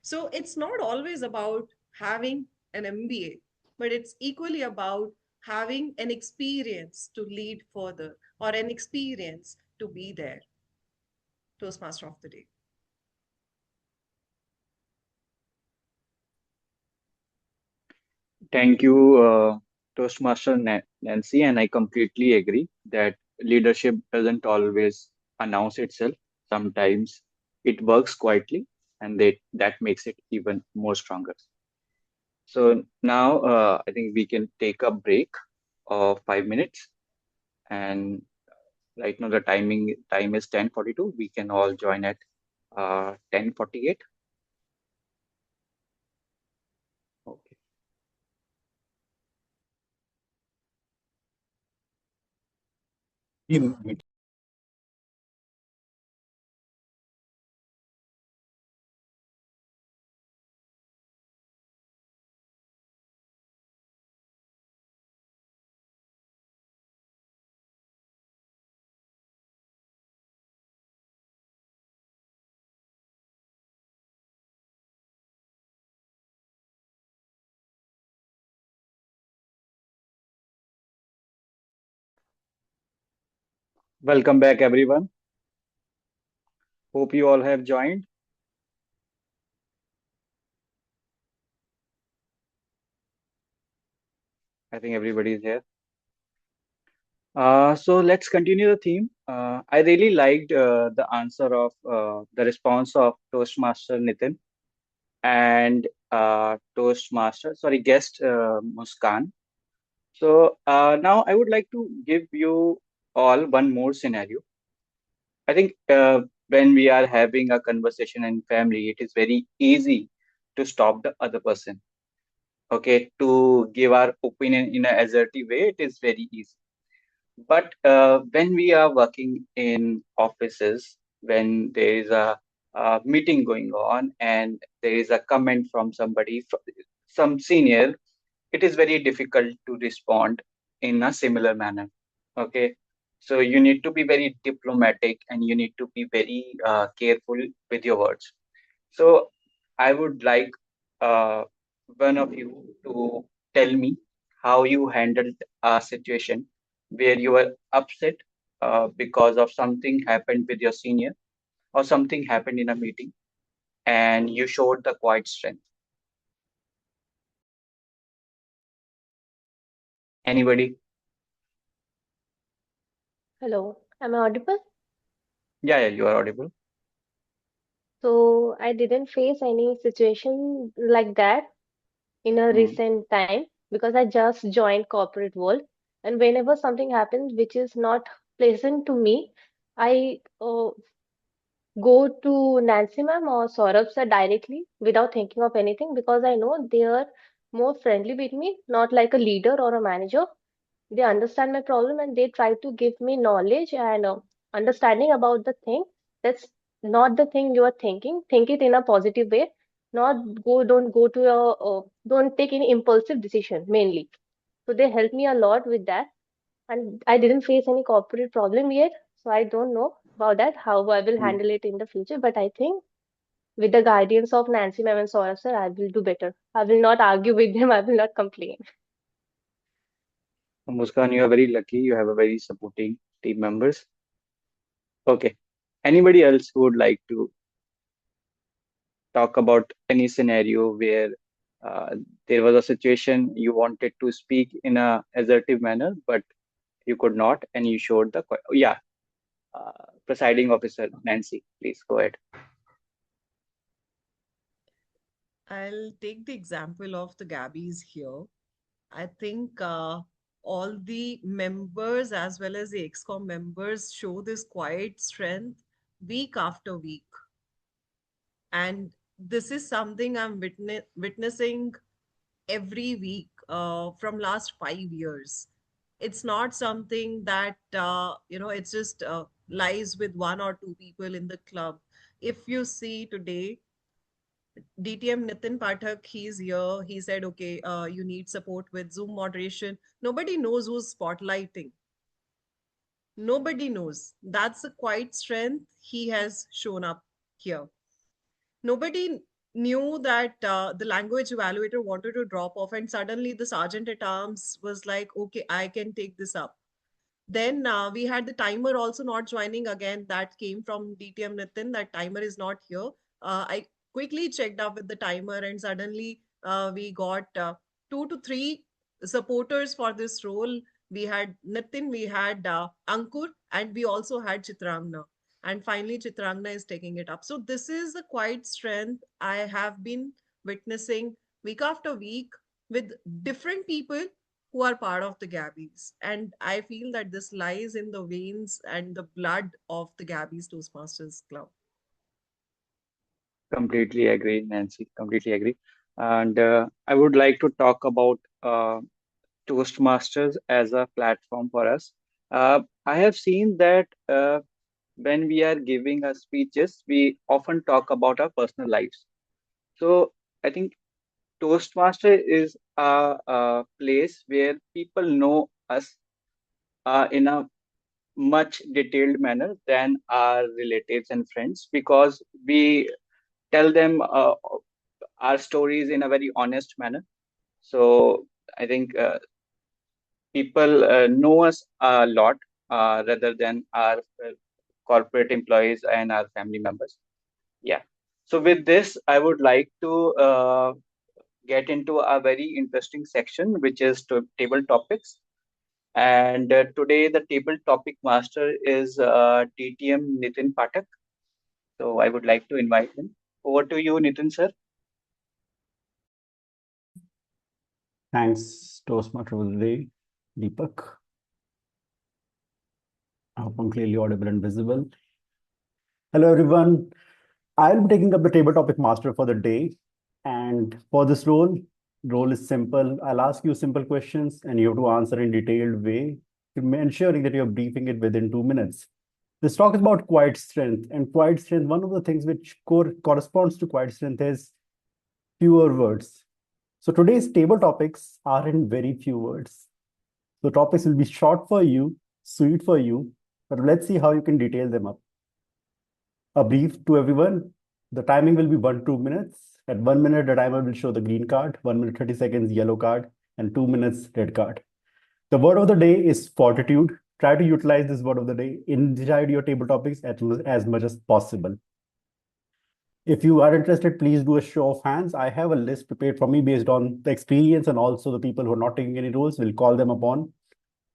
So it's not always about having an MBA, but it's equally about having an experience to lead further or an experience to be there. Toastmaster of the day. Thank you, Toastmaster Nancy, and I completely agree that leadership doesn't always announce itself. Sometimes it works quietly, and that makes it even more stronger. So now I think we can take a break of 5 minutes, and right now the time is 10:42. We can all join at 10:48. Okay. Team meeting. Welcome back, everyone. Hope you all have joined. I think everybody is here. So let's continue the theme. I really liked the response of Toastmaster Nitin and guest Muskan. So now I would like to give you all one more scenario. I think when we are having a conversation in family, it is very easy to stop the other person. Okay, to give our opinion in an assertive way, it is very easy. But when we are working in offices, when there is a meeting going on and there is a comment from somebody, some senior, it is very difficult to respond in a similar manner. Okay, so you need to be very diplomatic and you need to be very careful with your words. So I would like uh, one of you to tell me how you handled a situation where you were upset because of something happened with your senior or something happened in a meeting and you showed the quiet strength. Anybody? Hello, am I audible? Yeah, you are audible. So I didn't face any situation like that in a Hmm. recent time because I just joined corporate world, and whenever something happens which is not pleasant to me, I go to Nancy ma'am or Saurabh sir directly without thinking of anything because I know they are more friendly with me, not like a leader or a manager. They understand my problem and they try to give me knowledge and understanding about the thing. That's not the thing you are thinking. Think it in a positive way. Don't go to don't take any impulsive decision mainly. So they help me a lot with that. And I didn't face any corporate problem yet. So I don't know about that, how I will Hmm. handle it in the future. But I think with the guidance of Nancy ma'am and Saurabh sir, I will do better. I will not argue with them. I will not complain. Muskan, you are very lucky. You have a very supporting team members. Okay. Anybody else who would like to talk about any scenario where uh, there was a situation you wanted to speak in a assertive manner, but you could not, and you showed the yeah. Presiding officer Nancy, please go ahead. I'll take the example of the Gabbys here. I think all the members as well as the XCOM members show this quiet strength week after week. And this is something I'm witnessing every week from last 5 years. It's not something that, it's just lies with one or two people in the club. If you see today, DTM Nitin Pathak, he's here. He said, okay, you need support with Zoom moderation. Nobody knows who's spotlighting. Nobody knows. That's a quiet strength he has shown up here. Nobody knew that the language evaluator wanted to drop off, and suddenly the sergeant at arms was like, okay, I can take this up. Then we had the timer also not joining again. That came from DTM Nitin. That timer is not here. I quickly checked up with the timer, and suddenly we got 2 to 3 supporters for this role. We had Nitin, we had Ankur, and we also had Chitrangna. And finally, Chitrangna is taking it up. So this is the quiet strength I have been witnessing week after week with different people who are part of the Gabbys. And I feel that this lies in the veins and the blood of the Gabbys Toastmasters Club. Completely agree, Nancy. Completely agree. And I would like to talk about Toastmasters as a platform for us. I have seen that when we are giving our speeches, we often talk about our personal lives. So I think Toastmaster is a place where people know us in a much detailed manner than our relatives and friends because we tell them our stories in a very honest manner. So I think people know us a lot rather than our corporate employees and our family members. Yeah. So with this, I would like to get into a very interesting section, which is table topics. And today, the table topic master is TTM Nitin Pathak. So I would like to invite him. Over to you, Nitin sir. Thanks, Toastmaster of the day, Deepak. I hope I'm clearly audible and visible. Hello, everyone. I'll be taking up the table topic master for the day. And for this role is simple. I'll ask you simple questions and you have to answer in detailed way, ensuring that you're briefing it within 2 minutes. This talk is about quiet strength. And quiet strength, one of the things which corresponds to quiet strength is fewer words. So today's table topics are in very few words. The topics will be short for you, sweet for you, but let's see how you can detail them up. A brief to everyone. The timing will be 1 2 minutes. At 1 minute, the timer will show the green card, 1 minute 30 seconds yellow card, and 2 minutes red card. The word of the day is fortitude. Try to utilize this word of the day inside your table topics as much as possible. If you are interested, please do a show of hands. I have a list prepared for me based on the experience and also the people who are not taking any roles. We'll call them upon.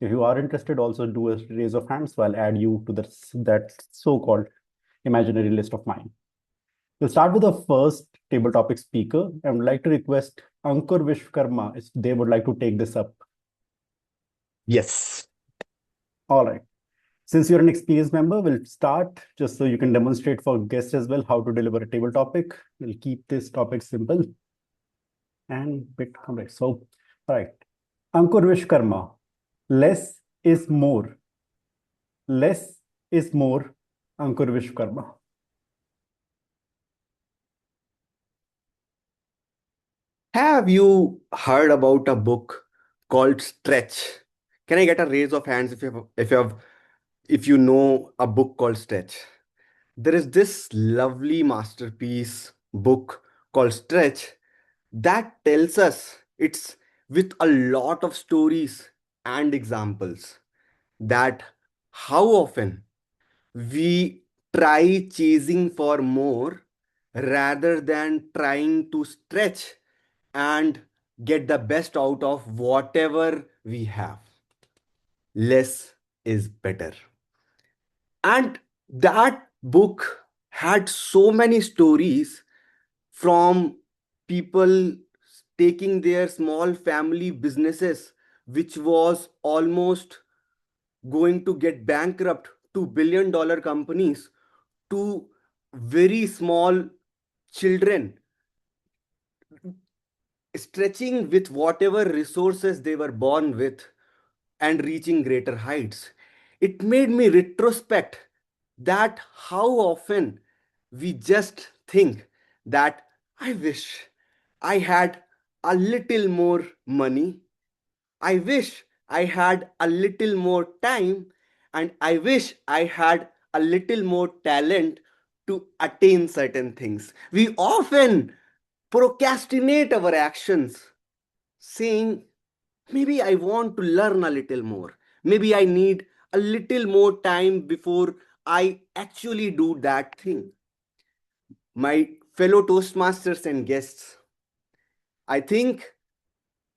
If you are interested, also do a raise of hands. So I'll add you to that so-called imaginary list of mine. We'll start with the first table topic speaker. I would like to request Ankur Vishwakarma if they would like to take this up. Yes. All right. Since you're an experienced member, we'll start just so you can demonstrate for guests as well how to deliver a table topic. We'll keep this topic simple and bit complex. So, all right. Ankur Vishwakarma, less is more. Less is more, Ankur Vishwakarma. Have you heard about a book called Stretch? Can I get a raise of hands if you have if you know a book called Stretch, there is this lovely masterpiece book called Stretch that tells us it's with a lot of stories and examples that how often we try chasing for more rather than trying to stretch and get the best out of whatever we have. Less is better. And that book had so many stories from people taking their small family businesses, which was almost going to get bankrupt, to billion-dollar companies, to very small children stretching with whatever resources they were born with and reaching greater heights. It made me retrospect that how often we just think that I wish I had a little more money, I wish I had a little more time, and I wish I had a little more talent to attain certain things. We often procrastinate our actions, saying, maybe I want to learn a little more. Maybe I need a little more time before I actually do that thing. My fellow Toastmasters and guests, I think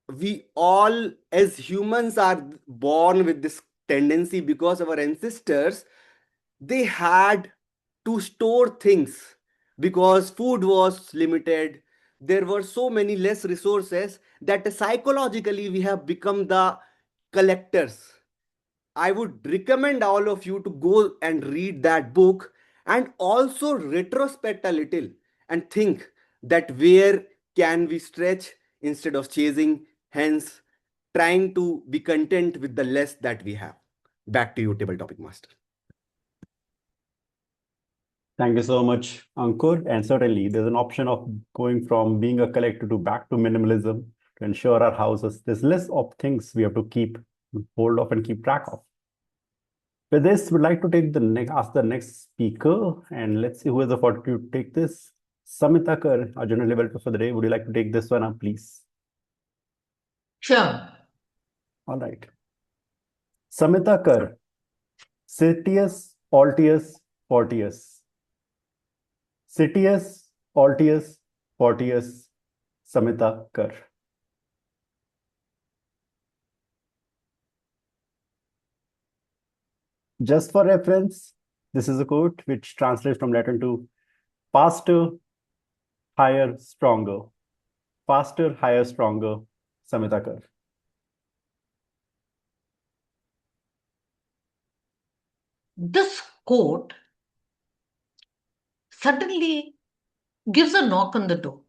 we all as humans are born with this tendency because our ancestors, they had to store things because food was limited. There were so many less resources that psychologically we have become the collectors. I would recommend all of you to go and read that book and also retrospect a little and think that where can we stretch instead of chasing, hence trying to be content with the less that we have. Back to you, Table Topic Master. Thank you so much, Ankur. And certainly, there's an option of going from being a collector to back to minimalism to ensure our houses. There's less of things we have to keep hold of and keep track of. With this, we'd like to take ask the next speaker, and let's see who has the fortitude to take this. Samita Kar, our general developer for the day. Would you like to take this one up, please? Sure. All right. Samita Kar, Citius, Altius, Fortius. Citius, Altius, Fortius, Samita Kar. Just for reference, this is a quote which translates from Latin to faster, higher, stronger. Faster, higher, stronger, Samita Kar. This quote suddenly gives a knock on the door.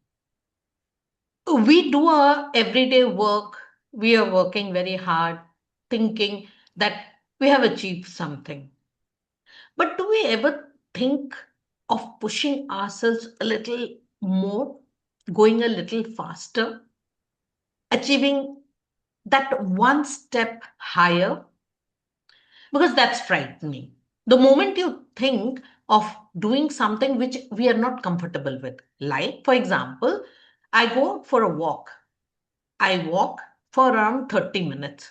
We do our everyday work, we are working very hard, thinking that we have achieved something. But do we ever think of pushing ourselves a little more, going a little faster, achieving that one step higher? Because that's frightening. The moment you think of doing something which we are not comfortable with, like, for example, I go for a walk. I walk for around 30 minutes.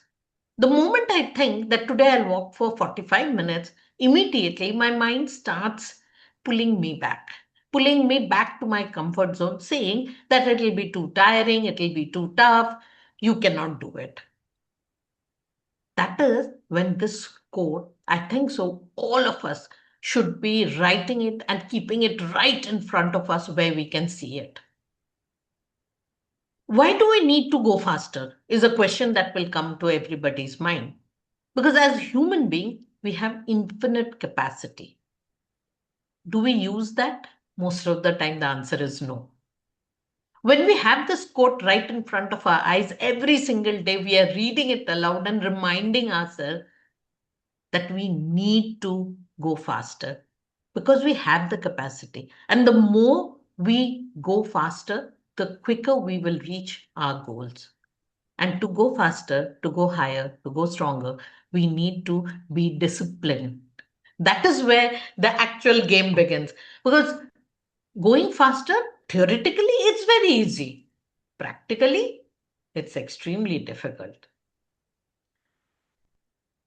The moment I think that today I'll walk for 45 minutes, immediately my mind starts pulling me back to my comfort zone, saying that it'll be too tiring, it'll be too tough, you cannot do it. That is when this quote, I think so, all of us should be writing it and keeping it right in front of us where we can see it. Why do we need to go faster? Is a question that will come to everybody's mind. Because as human beings, we have infinite capacity. Do we use that? Most of the time, the answer is no. When we have this quote right in front of our eyes, every single day we are reading it aloud and reminding ourselves that we need to go faster because we have the capacity. And the more we go faster, the quicker we will reach our goals. And to go faster, to go higher, to go stronger, we need to be disciplined. That is where the actual game begins. Because going faster, theoretically, it's very easy. Practically, it's extremely difficult.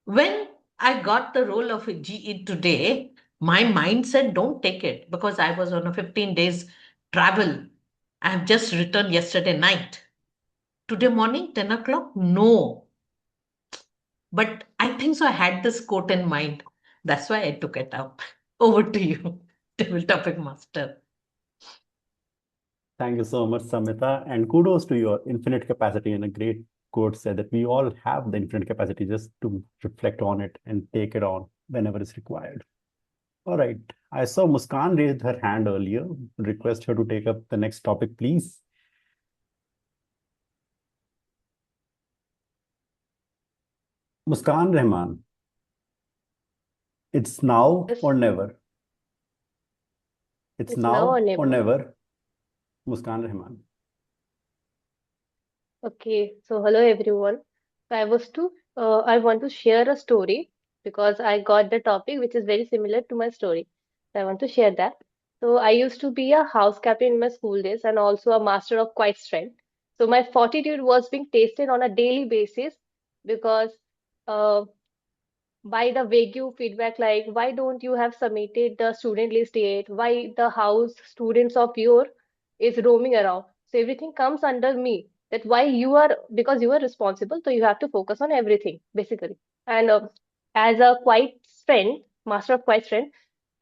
When I got the role of a GE today, my mind said, don't take it because I was on a 15 days travel. I have just returned yesterday night. Today morning, 10 o'clock? No. But I think so. I had this quote in mind. That's why I took it up. Over to you, Table Topic Master. Thank you so much, Samita, and kudos to your infinite capacity. And a great quote said that we all have the infinite capacity just to reflect on it and take it on whenever it's required. All right. I saw Muskan raised her hand earlier. Request her to take up the next topic, please. Muskan Rahman. It's now Yes, or never. It's it's now now or or never. never. Muskan Rahman. Okay, so hello everyone. So I want to share a story because I got the topic which is very similar to my story. So I want to share that. So I used to be a house captain in my school days and also a master of quiet strength. So my fortitude was being tested on a daily basis because uh, by the vague feedback like why don't you have submitted the student list yet, why the house students of your is roaming around, so everything comes under me, that why you are, because you are responsible so you have to focus on everything basically. And as a quiet friend, master of quiet friend,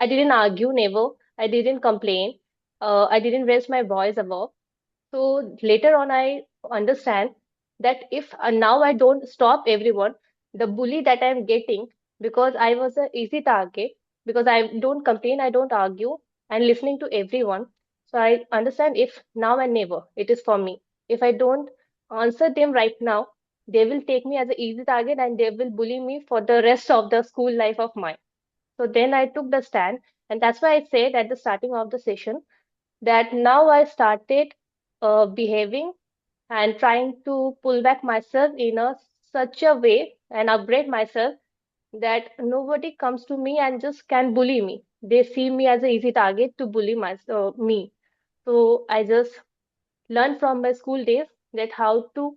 I didn't argue, never, I didn't complain, I didn't raise my voice above. So later on, I understand that if now I don't stop everyone, the bully that I'm getting because I was an easy target, because I don't complain, I don't argue, and listening to everyone. So I understand if now and never, it is for me. If I don't answer them right now, they will take me as an easy target and they will bully me for the rest of the school life of mine. So then I took the stand, and that's why I said at the starting of the session that now I started behaving and trying to pull back myself in a such a way and upgrade myself that nobody comes to me and just can bully me. They see me as an easy target to bully me. So I just learned from my school days that how to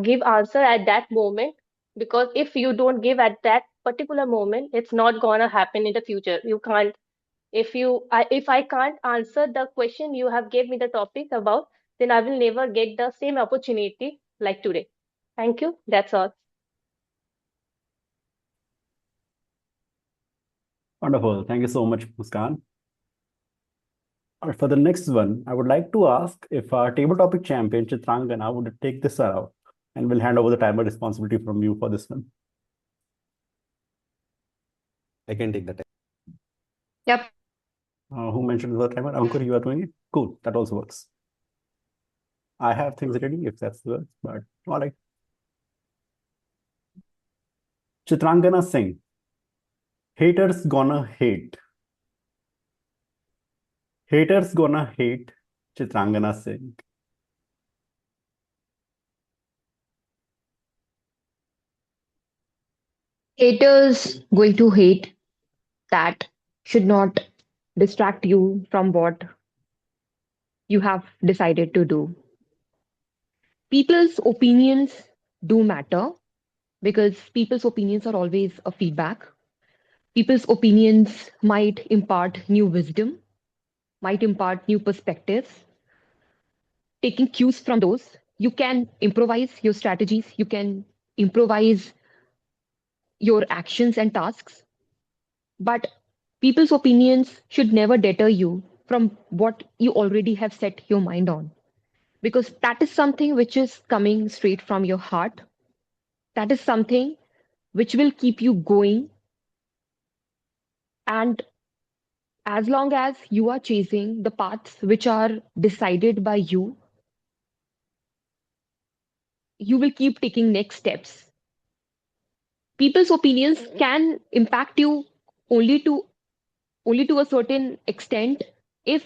give answer at that moment, because if you don't give at that particular moment, it's not gonna happen in the future. You can't, if I can't answer the question you have gave me the topic about, then I will never get the same opportunity like today. Thank you. That's all. Wonderful. Thank you so much, Muskan. All right, for the next one, I would like to ask if our table topic champion, Chitrangana, would take this out, and we'll hand over the timer responsibility from you for this one. I can take that. Yep. Who mentioned the timer? Ankur, you are doing it? Cool. That also works. I have things ready if that's the works, but all right. Chitrangana Singh. Haters gonna hate. Haters gonna hate Chitrangana Singh. Haters going to hate, that should not distract you from what you have decided to do. People's opinions do matter because people's opinions are always a feedback. People's opinions might impart new wisdom, might impart new perspectives. Taking cues from those, you can improvise your strategies, you can improvise your actions and tasks. But people's opinions should never deter you from what you already have set your mind on, because that is something which is coming straight from your heart. That is something which will keep you going. And as long as you are chasing the paths which are decided by you, you will keep taking next steps. People's opinions can impact you only to only to a certain extent if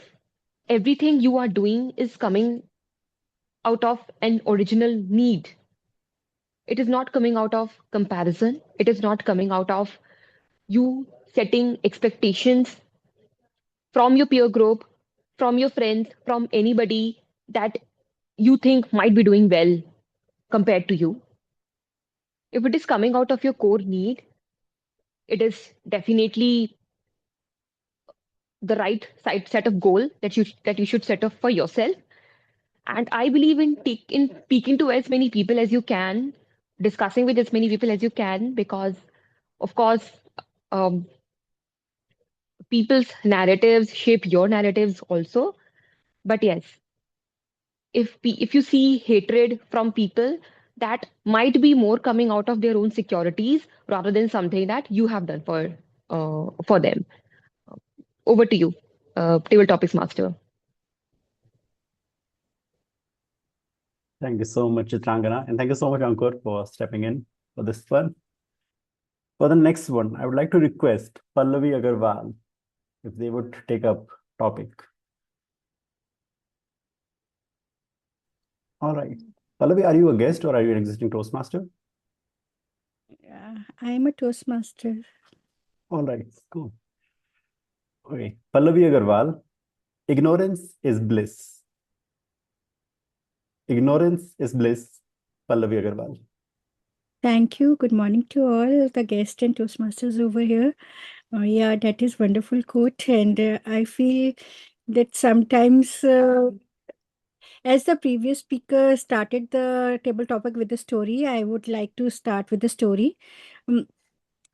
everything you are doing is coming out of an original need. It is not coming out of comparison. It is not coming out of you setting expectations from your peer group, from your friends, from anybody that you think might be doing well compared to you. If it is coming out of your core need, it is definitely the right set of goal that you should set up for yourself. And I believe in speaking to as many people as you can, discussing with as many people as you can, because of course, um, people's narratives shape your narratives also. But yes, if you see hatred from people, that might be more coming out of their own securities rather than something that you have done for them. Over to you, table topics master. Thank you so much, Chitrangana. And thank you so much, Ankur, for stepping in for this one. For the next one, I would like to request Pallavi Agarwal if they would take up topic. All right. Pallavi, are you a guest or are you an existing Toastmaster? I'm a Toastmaster. All right, cool. Okay. Pallavi Agarwal, ignorance is bliss. Ignorance is bliss. Pallavi Agarwal. Thank you. Good morning to all the guests and Toastmasters over here. Yeah, that is wonderful quote. And I feel that sometimes, as the previous speaker started the table topic with the story, I would like to start with the story.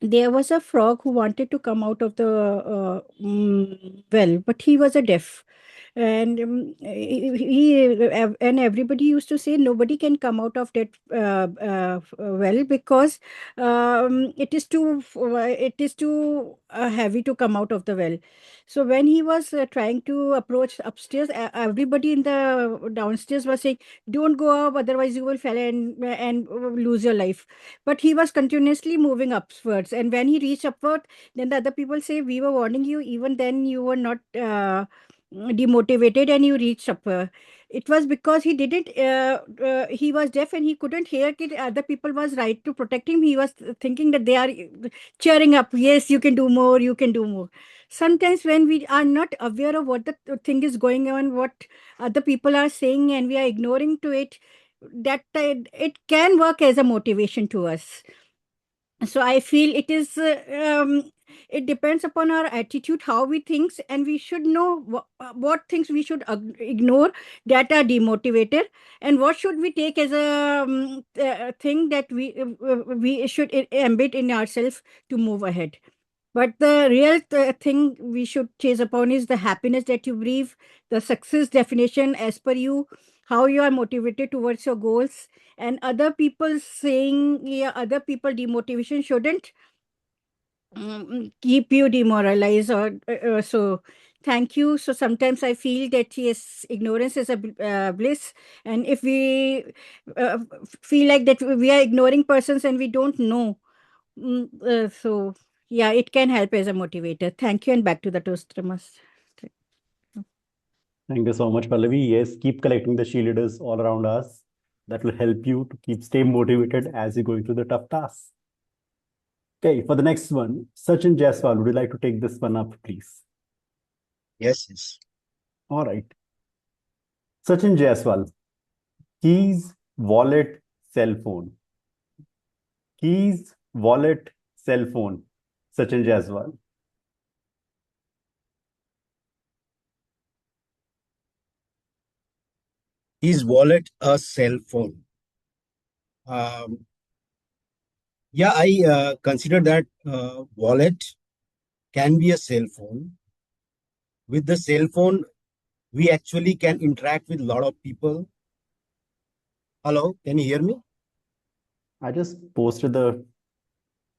There was a frog who wanted to come out of the well, but he was a deaf. And and everybody used to say nobody can come out of that well, because it is too heavy to come out of the well. So when he was trying to approach upstairs, everybody in the downstairs was saying, "Don't go up, otherwise you will fall and lose your life." But he was continuously moving upwards, and when he reached upward, then the other people say, "We were warning you. Even then, you were not demotivated, and you reached upward." It was because he didn't. He was deaf and he couldn't hear that other people was right to protect him. He was thinking that they are cheering up. Yes, you can do more. You can do more. Sometimes when we are not aware of what the thing is going on, what other people are saying, and we are ignoring to it, that it can work as a motivation to us. So I feel it is it depends upon our attitude, how we think, and we should know what things we should ignore that are demotivated, and what should we take as a thing that we should embed in ourselves to move ahead. But the real thing we should chase upon is the happiness that you breathe, the success definition as per you, how you are motivated towards your goals, and other people saying, yeah, other people demotivation shouldn't keep you demoralized or so. Thank you. So sometimes I feel that yes, ignorance is a bliss, and if we feel like that we are ignoring persons and we don't know, so yeah, it can help as a motivator. Thank you, and back to the Toastmasters. Thank you so much, Pallavi. Yes, keep collecting the cheerleaders all around us. That will help you to stay motivated as you're going through the tough tasks. Okay, for the next one, Sachin Jaiswal, would you like to take this one up, please? Yes. All right. Sachin Jaiswal, keys, wallet, cell phone. Keys, wallet, cell phone. Sachin Jaiswal. His wallet, a cell phone. Yeah, I consider that wallet can be a cell phone. With the cell phone, we actually can interact with a lot of people. Hello, can you hear me? I just posted the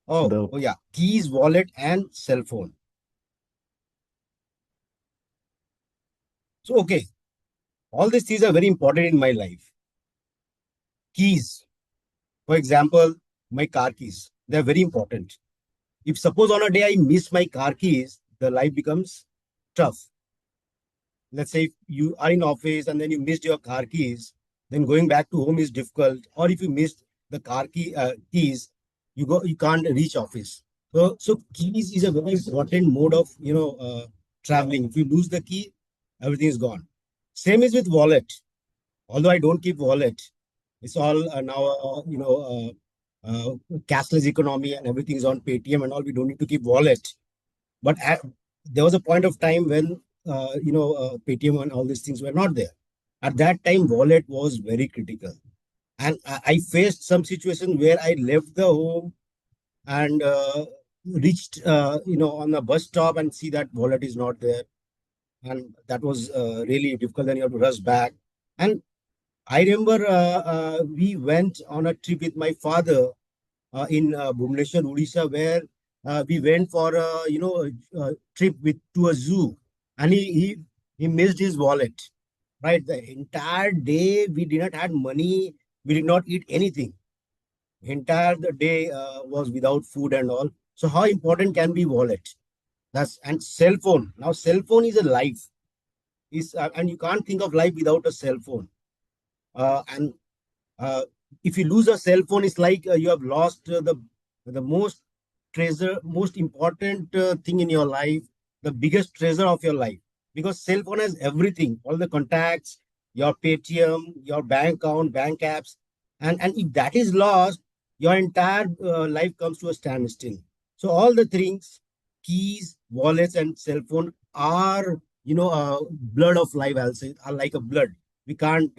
Oh yeah, keys, wallet, and cell phone. So okay, all these things are very important in my life. Keys, for example, my car keys, they're very important. If suppose on a day I miss my car keys, the life becomes tough. Let's say if you are in office and then you missed your car keys, then going back to home is difficult. Or if you missed the keys, you can't reach office. So keys is a very important mode of traveling. If you lose the key, everything is gone. Same is with wallet. Although I don't keep wallet, it's all now cashless economy and everything is on Paytm and all. We don't need to keep wallet. But there was a point of time when Paytm and all these things were not there. At that time, wallet was very critical, and I faced some situation where I left the home and reached on a bus stop and see that wallet is not there, and that was really difficult. Then you have to rush back. And I remember we went on a trip with my father in Bhubaneswar, Odisha, where we went for a trip to a zoo, and he missed his wallet. Right, the entire day we did not had money. We did not eat anything. Entire the day was without food and all. So how important can be wallet? And cell phone. Now cell phone is a life. And you can't think of life without a cell phone. And if you lose a cell phone, it's like you have lost the most important thing in your life, the biggest treasure of your life, because cell phone has everything, all the contacts, your Paytm, your bank account, bank apps, and if that is lost, your entire life comes to a standstill. So all the things, keys, wallets, and cell phone are blood of life. I'll say are like a blood. We can't.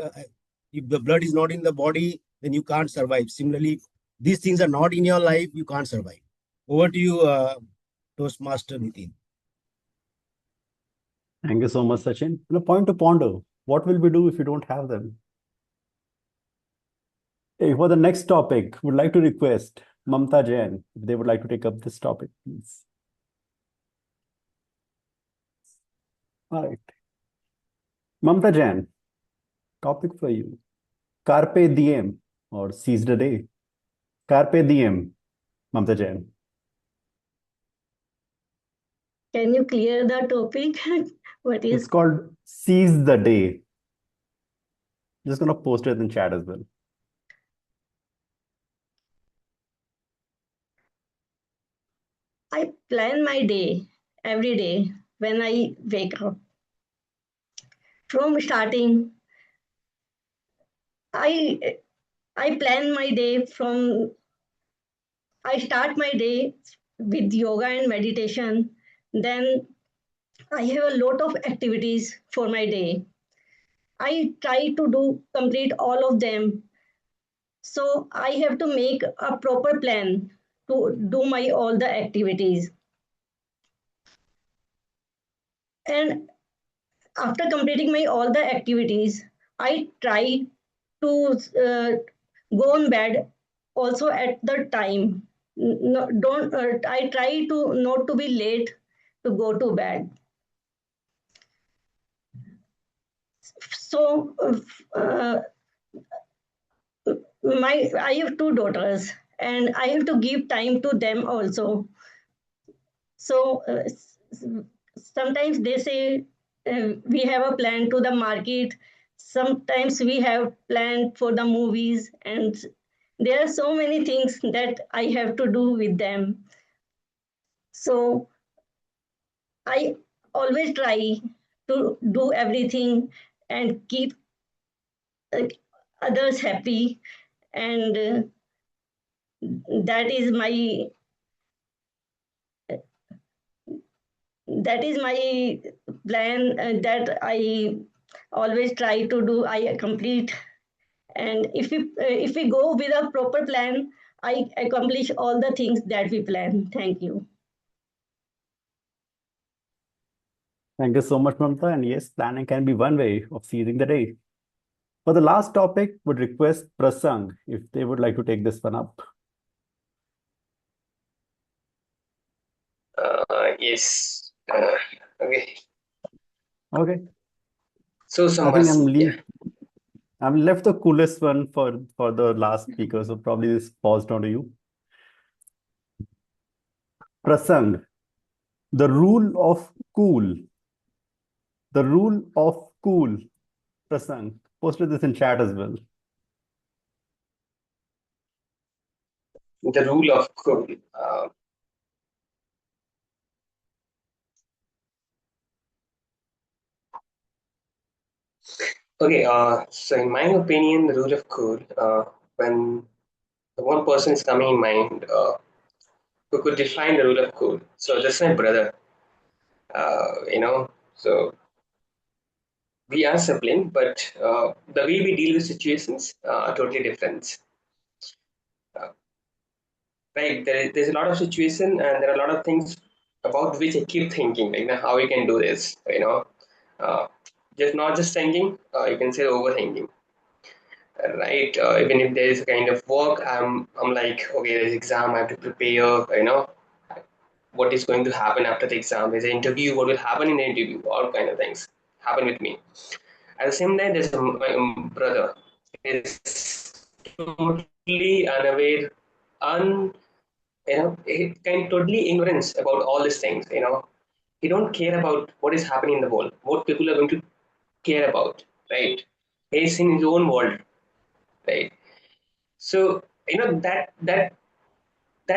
If the blood is not in the body, then you can't survive. Similarly, these things are not in your life, you can't survive. Over to you, Toastmaster Nitin. Thank you so much, Sachin. And a point to ponder. What will we do if we don't have them? Hey, for the next topic, would like to request Mamta Jain if they would like to take up this topic, please. All right. Mamta Jain, topic for you. Carpe diem or seize the day. Carpe diem, Mamta Jain. Can you clear the topic? What is? It's called seize the day. Just gonna post it in chat as well. I plan my day every day when I wake up. From starting, I plan my day from. I start my day with yoga and meditation. Then I have a lot of activities for my day. I try to complete all of them. So I have to make a proper plan to do my all the activities. And after completing my all the activities, I try to go on bed also at the time. No, don't. I try to not to be late to go to bed. So I have two daughters, and I have to give time to them also. So sometimes they say we have a plan to the market. Sometimes we have planned for the movies, and there are so many things that I have to do with them. So I always try to do everything and keep others happy, and that is my plan that I always try to do. I complete, and if we go with a proper plan, I accomplish all the things that we plan. Thank you. Thank you so much, Mamta. And yes, planning can be one way of seizing the day. For the last topic, would request Prasang if they would like to take this one up. Yes. Okay. Okay. So I think yeah. I'm left the coolest one for the last speaker, so probably this falls down to you. Prasang, the rule of cool. The rule of cool, Prasang. posted this in chat as well. The rule of cool. Okay, so in my opinion, the rule of cool, when the one person is coming in mind who could define the rule of cool. So that's my brother. So we are sibling, but the way we deal with situations are totally different. Uh, right? There's a lot of situation, and there are a lot of things about which I keep thinking, like how we can do this. Uh, just not just thinking. You can say overthinking. Right? Even if there is a kind of work, I'm like, okay, there's exam, I have to prepare. What is going to happen after the exam? There's an interview. What will happen in the interview? All kind of things happen with me. At the same time, there's my brother. Is totally unaware, he kind of totally ignorance about all these things. He don't care about what is happening in the world, what people are going to care about, right? He's in his own world, right? So that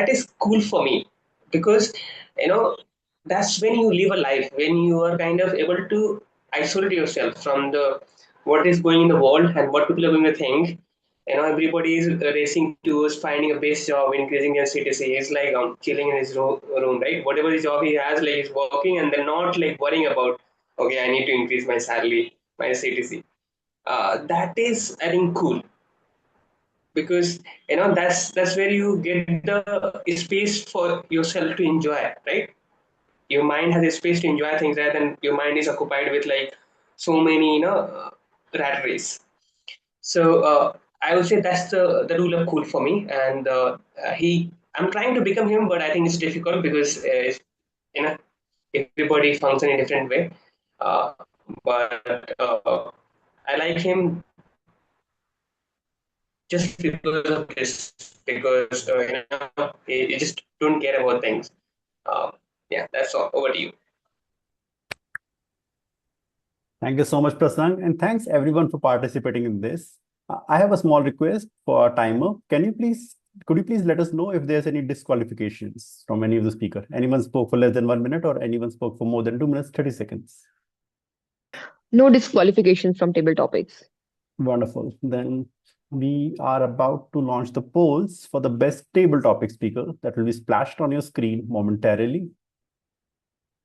is cool for me because you know that's when you live a life when you are kind of able to isolate yourself from the what is going in the world and what people are going to think. Everybody is racing towards finding a best job, increasing their CTC. He's like chilling in his room, right? Whatever the job he has, like he's working and then not like worrying about, okay, I need to increase my salary, my CTC. That is, I think, cool because that's where you get the space for yourself to enjoy, right? Your mind has a space to enjoy things rather than your mind is occupied with like so many rat race. So I would say that's the rule of cool for me, and he I'm trying to become him, but I think it's difficult because you know everybody functions in a different way. But I like him just because of this, because he just don't care about things. Yeah, that's all. Over to you. Thank you so much, Prasang, and thanks everyone for participating in this. I have a small request for our timer. Could you please let us know if there's any disqualifications from any of the speaker? Anyone spoke for less than 1 minute or anyone spoke for more than 2 minutes, 30 seconds? No disqualifications from table topics. Wonderful. Then we are about to launch the polls for the best table topic speaker that will be splashed on your screen momentarily.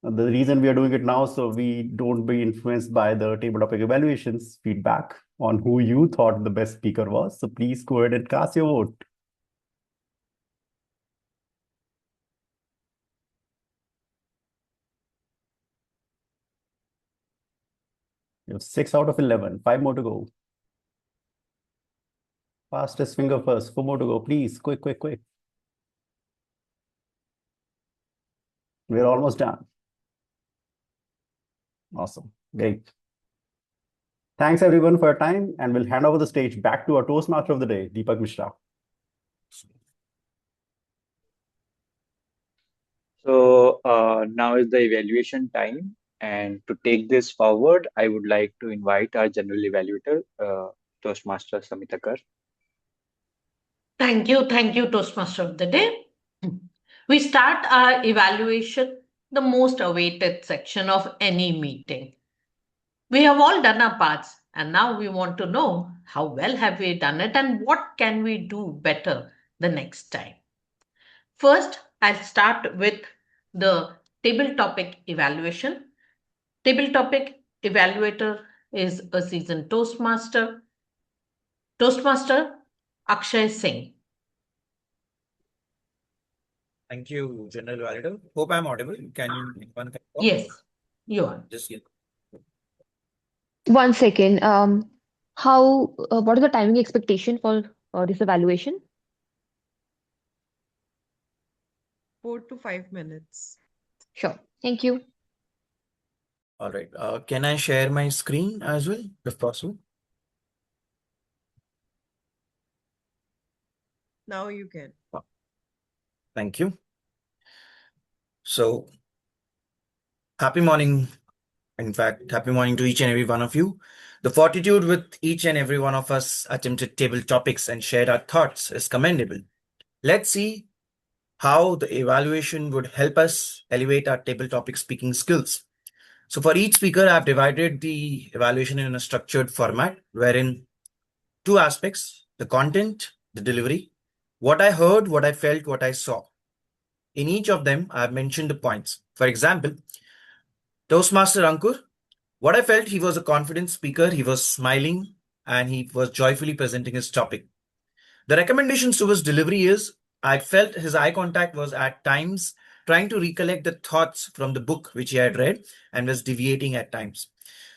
The reason we are doing it now, so we don't be influenced by the table topic evaluations feedback on who you thought the best speaker was. So please go ahead and cast your vote. You have 6 out of 11, 5 more to go. Fastest finger first, 4 more to go. Please, quick, quick, quick. We're almost done. Awesome, great. Thanks everyone for your time, and we'll hand over the stage back to our Toastmaster of the day, Deepak Mishra. So now is the evaluation time. And to take this forward, I would like to invite our general evaluator, Toastmaster Samitakar. Thank you, Toastmaster of the day. We start our evaluation, the most awaited section of any meeting. We have all done our parts, and now we want to know how well have we done it and what can we do better the next time. First, I'll start with the table topic evaluation. Table topic evaluator is a seasoned Toastmaster. Toastmaster Akshay Singh. Thank you, General Validator. Hope I'm audible. Can one talk? Yes, you are. Just 1 second. What is the timing expectation for this evaluation? 4 to 5 minutes. Sure. Thank you. all right. Can I share my screen as well, if possible? Now you can. Thank you. So, happy morning, In fact, happy morning to each and every one of you. The fortitude with each and every one of us attempted table topics and shared our thoughts is commendable. Let's see how the evaluation would help us elevate our table topic speaking skills. So for each speaker, I've divided the evaluation in a structured format wherein two aspects, the content, the delivery, what I heard, what I felt, what I saw. In each of them, I've mentioned the points. For example, Toastmaster Ankur, what I felt, he was a confident speaker, he was smiling, and he was joyfully presenting his topic. The recommendations to his delivery is, I felt his eye contact was at times trying to recollect the thoughts from the book which he had read and was deviating at times.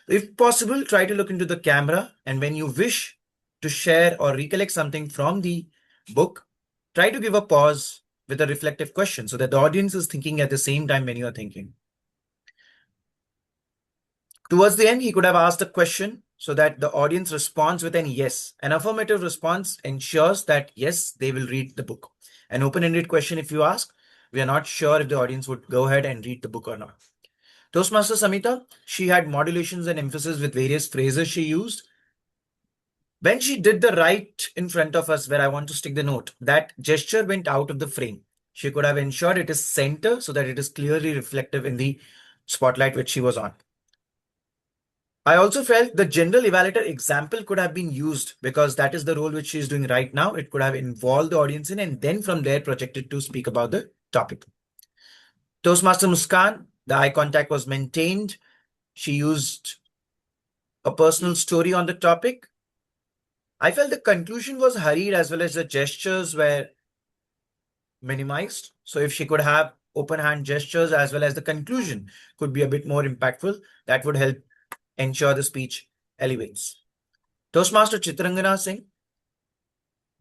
If possible, try to look into the camera, and when you wish to share or recollect something from the book, try to give a pause with a reflective question so that the audience is thinking at the same time when you are thinking. Towards the end, he could have asked a question so that the audience responds with an yes. An affirmative response ensures that yes, they will read the book. An open-ended question, if you ask, we are not sure if the audience would go ahead and read the book or not. Toastmaster Samita, she had modulations and emphasis with various phrases she used. When she did the right in front of us where I want to stick the note, that gesture went out of the frame. She could have ensured it is center so that it is clearly reflective in the spotlight which she was on. I also felt the general evaluator example could have been used because that is the role which she is doing right now. It could have involved the audience in and then from there projected to speak about the topic. Toastmaster Muskan, the eye contact was maintained. She used a personal story on the topic. I felt the conclusion was hurried as well as the gestures were minimized. So if she could have open hand gestures as well as the conclusion could be a bit more impactful, that would help ensure the speech elevates. Toastmaster Chitrangana Singh,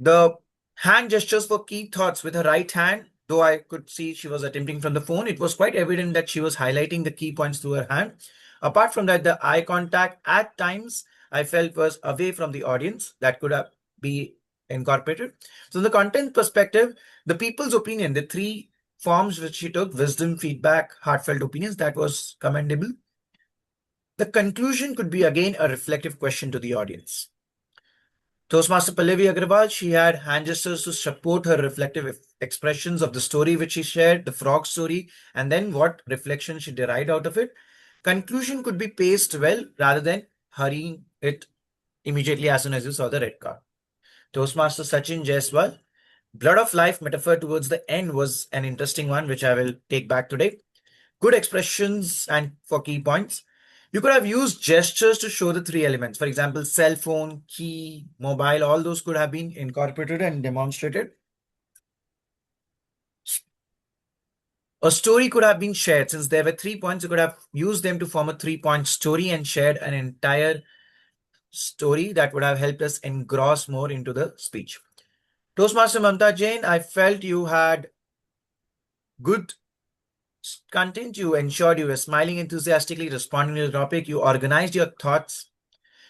the hand gestures for key thoughts with her right hand, though I could see she was attempting from the phone, it was quite evident that she was highlighting the key points through her hand. Apart from that, the eye contact at times I felt was away from the audience. That could have be incorporated. So the content perspective, the people's opinion, the three forms which she took, wisdom, feedback, heartfelt opinions, that was commendable. The conclusion could be again a reflective question to the audience. Toastmaster Pallavi Agrawal, she had hand gestures to support her reflective expressions of the story which she shared, the frog story, and then what reflection she derived out of it. Conclusion could be paced well rather than hurrying it immediately as soon as you saw the red card. Toastmaster Sachin Jaiswal, blood of life metaphor towards the end was an interesting one, which I will take back today. Good expressions and for key points. You could have used gestures to show the three elements. For example, cell phone, key, mobile, all those could have been incorporated and demonstrated. A story could have been shared. Since there were 3 points, you could have used them to form a 3-point story and shared an entire story that would have helped us engross more into the speech. Toastmaster Mamta Jain, I felt you had good content. You ensured you were smiling enthusiastically, responding to the topic. You organized your thoughts.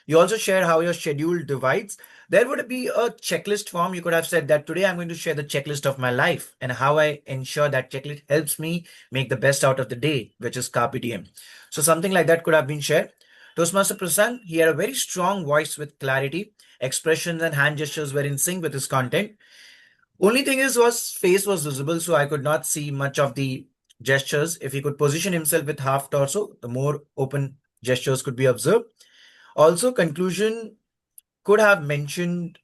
You also shared how your schedule divides. There would be a checklist form. You could have said that today I'm going to share the checklist of my life and how I ensure that checklist helps me make the best out of the day, which is Carpe Diem. So something like that could have been shared. Toastmaster Prasanth, he had a very strong voice with clarity. Expressions and hand gestures were in sync with his content. Only thing is, was face was visible, so I could not see much of the gestures. If he could position himself with half torso, the more open gestures could be observed. Also, conclusion could have mentioned,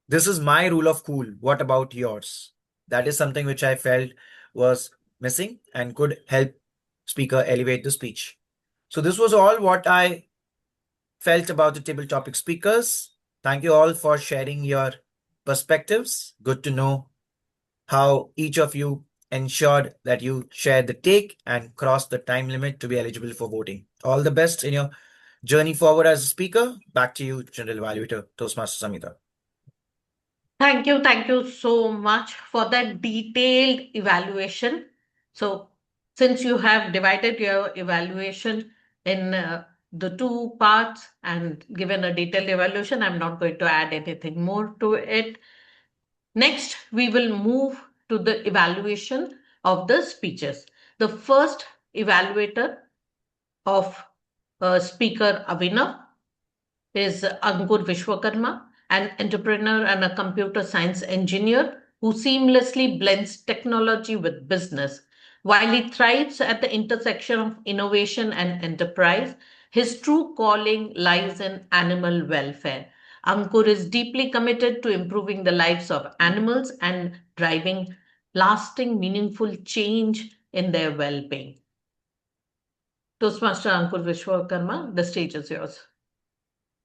this is my rule of cool. What about yours? That is something which I felt was missing and could help speaker elevate the speech. So this was all what I felt about the table topic speakers. Thank you all for sharing your perspectives. Good to know how each of you ensured that you shared the take and crossed the time limit to be eligible for voting. All the best in your journey forward as a speaker. Back to you, General Evaluator Toastmaster Samita. Thank you so much for that detailed evaluation. So, since you have divided your evaluation in the two parts and given a detailed evaluation, I'm not going to add anything more to it. Next, we will move to the evaluation of the speeches. The first evaluator of speaker Avinav is Ankur Vishwakarma, an entrepreneur and a computer science engineer who seamlessly blends technology with business. While he thrives at the intersection of innovation and enterprise, his true calling lies in animal welfare. Ankur is deeply committed to improving the lives of animals and driving lasting, meaningful change in their well being. Toastmaster Ankur Vishwakarma, the stage is yours.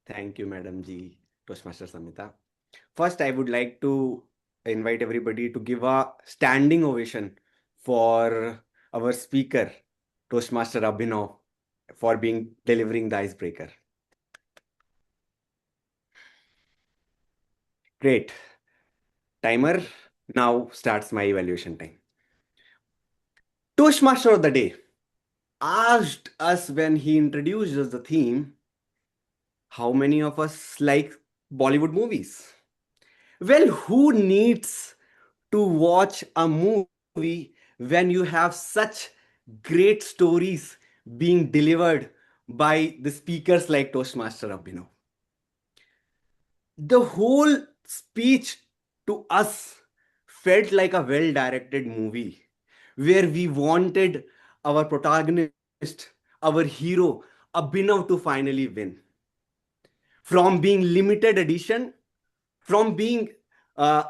Thank you, Madam Ji, Toastmaster Samita. First, I would like to invite everybody to give a standing ovation for our speaker, Toastmaster Abhinav, for being delivering the icebreaker. Great. Timer now starts my evaluation time. Toastmaster of the day asked us when he introduced us the theme, how many of us like Bollywood movies? Well, who needs to watch a movie when you have such great stories being delivered by the speakers like Toastmaster Abhinav? The whole speech to us felt like a well directed movie where we wanted our protagonist, our hero, Abhinav, to finally win. From being limited edition, from being uh,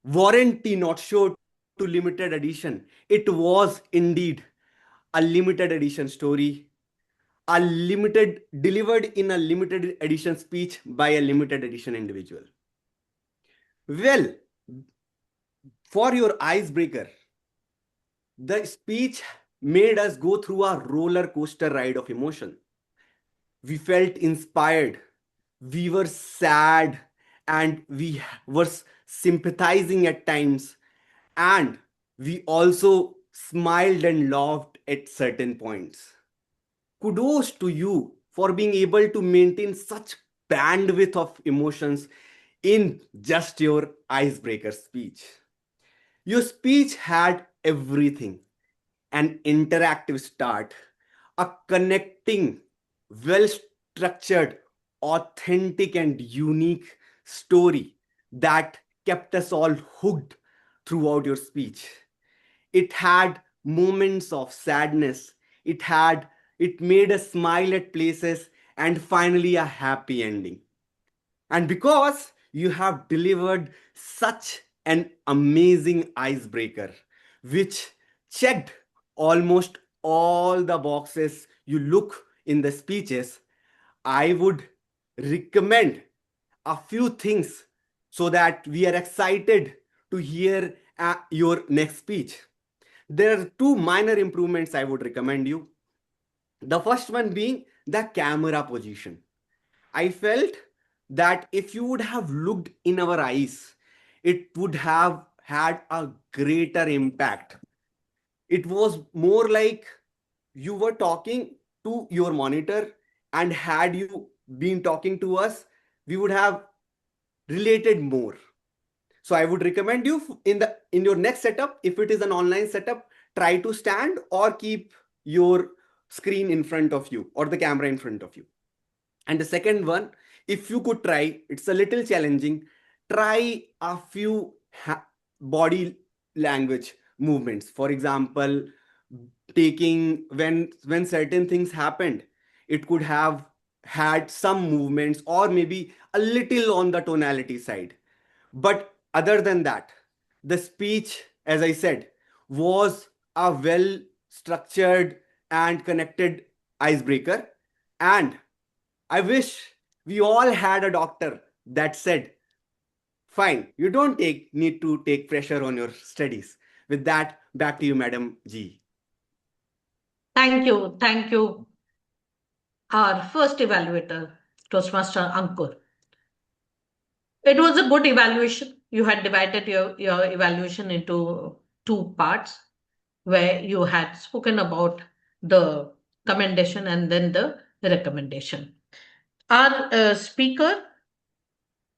warranty not sure to limited edition, it was indeed a limited edition story, a limited delivered in a limited edition speech by a limited edition individual. Well, for your icebreaker, the speech made us go through a roller coaster ride of emotion. We felt inspired, we were sad, and we were sympathizing at times, and we also smiled and laughed at certain points. Kudos to you for being able to maintain such bandwidth of emotions in just your icebreaker speech. Your speech had everything: an interactive start, a connecting, well structured, authentic, and unique story that kept us all hooked throughout your speech. It had moments of sadness, it made us smile at places, and finally a happy ending. And because you have delivered such an amazing icebreaker, which checked almost all the boxes you look in the speeches, I would recommend a few things so that we are excited to hear your next speech. There are two minor improvements I would recommend you. The first one being the camera position. I felt that if you would have looked in our eyes, it would have had a greater impact. It was more like you were talking to your monitor, and had you been talking to us, we would have related more. So I would recommend you in your next setup, if it is an online setup, try to stand or keep your screen in front of you or the camera in front of you. And the second one, if you could try, it's a little challenging, try a few body language movements. For example, taking when certain things happened, it could have had some movements or maybe a little on the tonality side. But other than that, the speech, as I said, was a well structured and connected icebreaker. And I wish we all had a doctor that said, fine, you don't need to take pressure on your studies. With that, back to you, Madam G. Thank you. Thank you. Our first evaluator, Toastmaster Ankur. It was a good evaluation. You had divided your evaluation into two parts where you had spoken about the commendation and then the recommendation. Our speaker,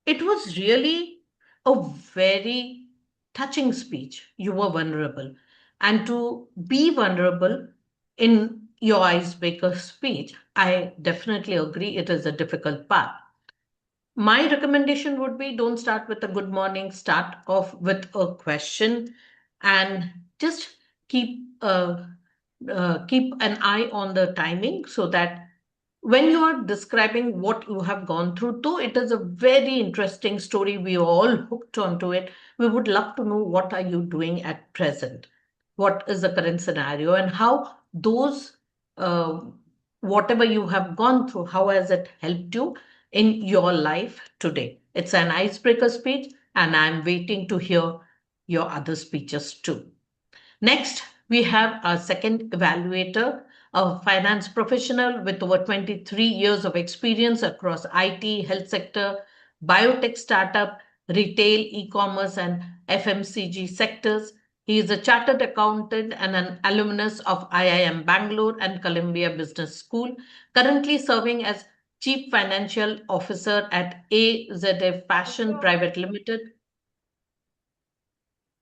it was really a very touching speech. You were vulnerable. And to be vulnerable in your icebreaker speech. I definitely agree it is a difficult part. My recommendation would be don't start with a good morning, start off with a question and just keep an eye on the timing so that when you are describing what you have gone through, though it is a very interesting story, we are all hooked onto it. We would love to know what are you doing at present, what is the current scenario, and how those uh, whatever you have gone through, how has it helped you in your life today. It's an icebreaker speech, and I'm waiting to hear your other speeches too. Next, we have our second evaluator, a finance professional with over 23 years of experience across IT, health sector, biotech startup, retail, e-commerce, and FMCG sectors. He is a chartered accountant and an alumnus of IIM Bangalore and Columbia Business School, currently serving as Chief Financial Officer at AZF Fashion Private Limited,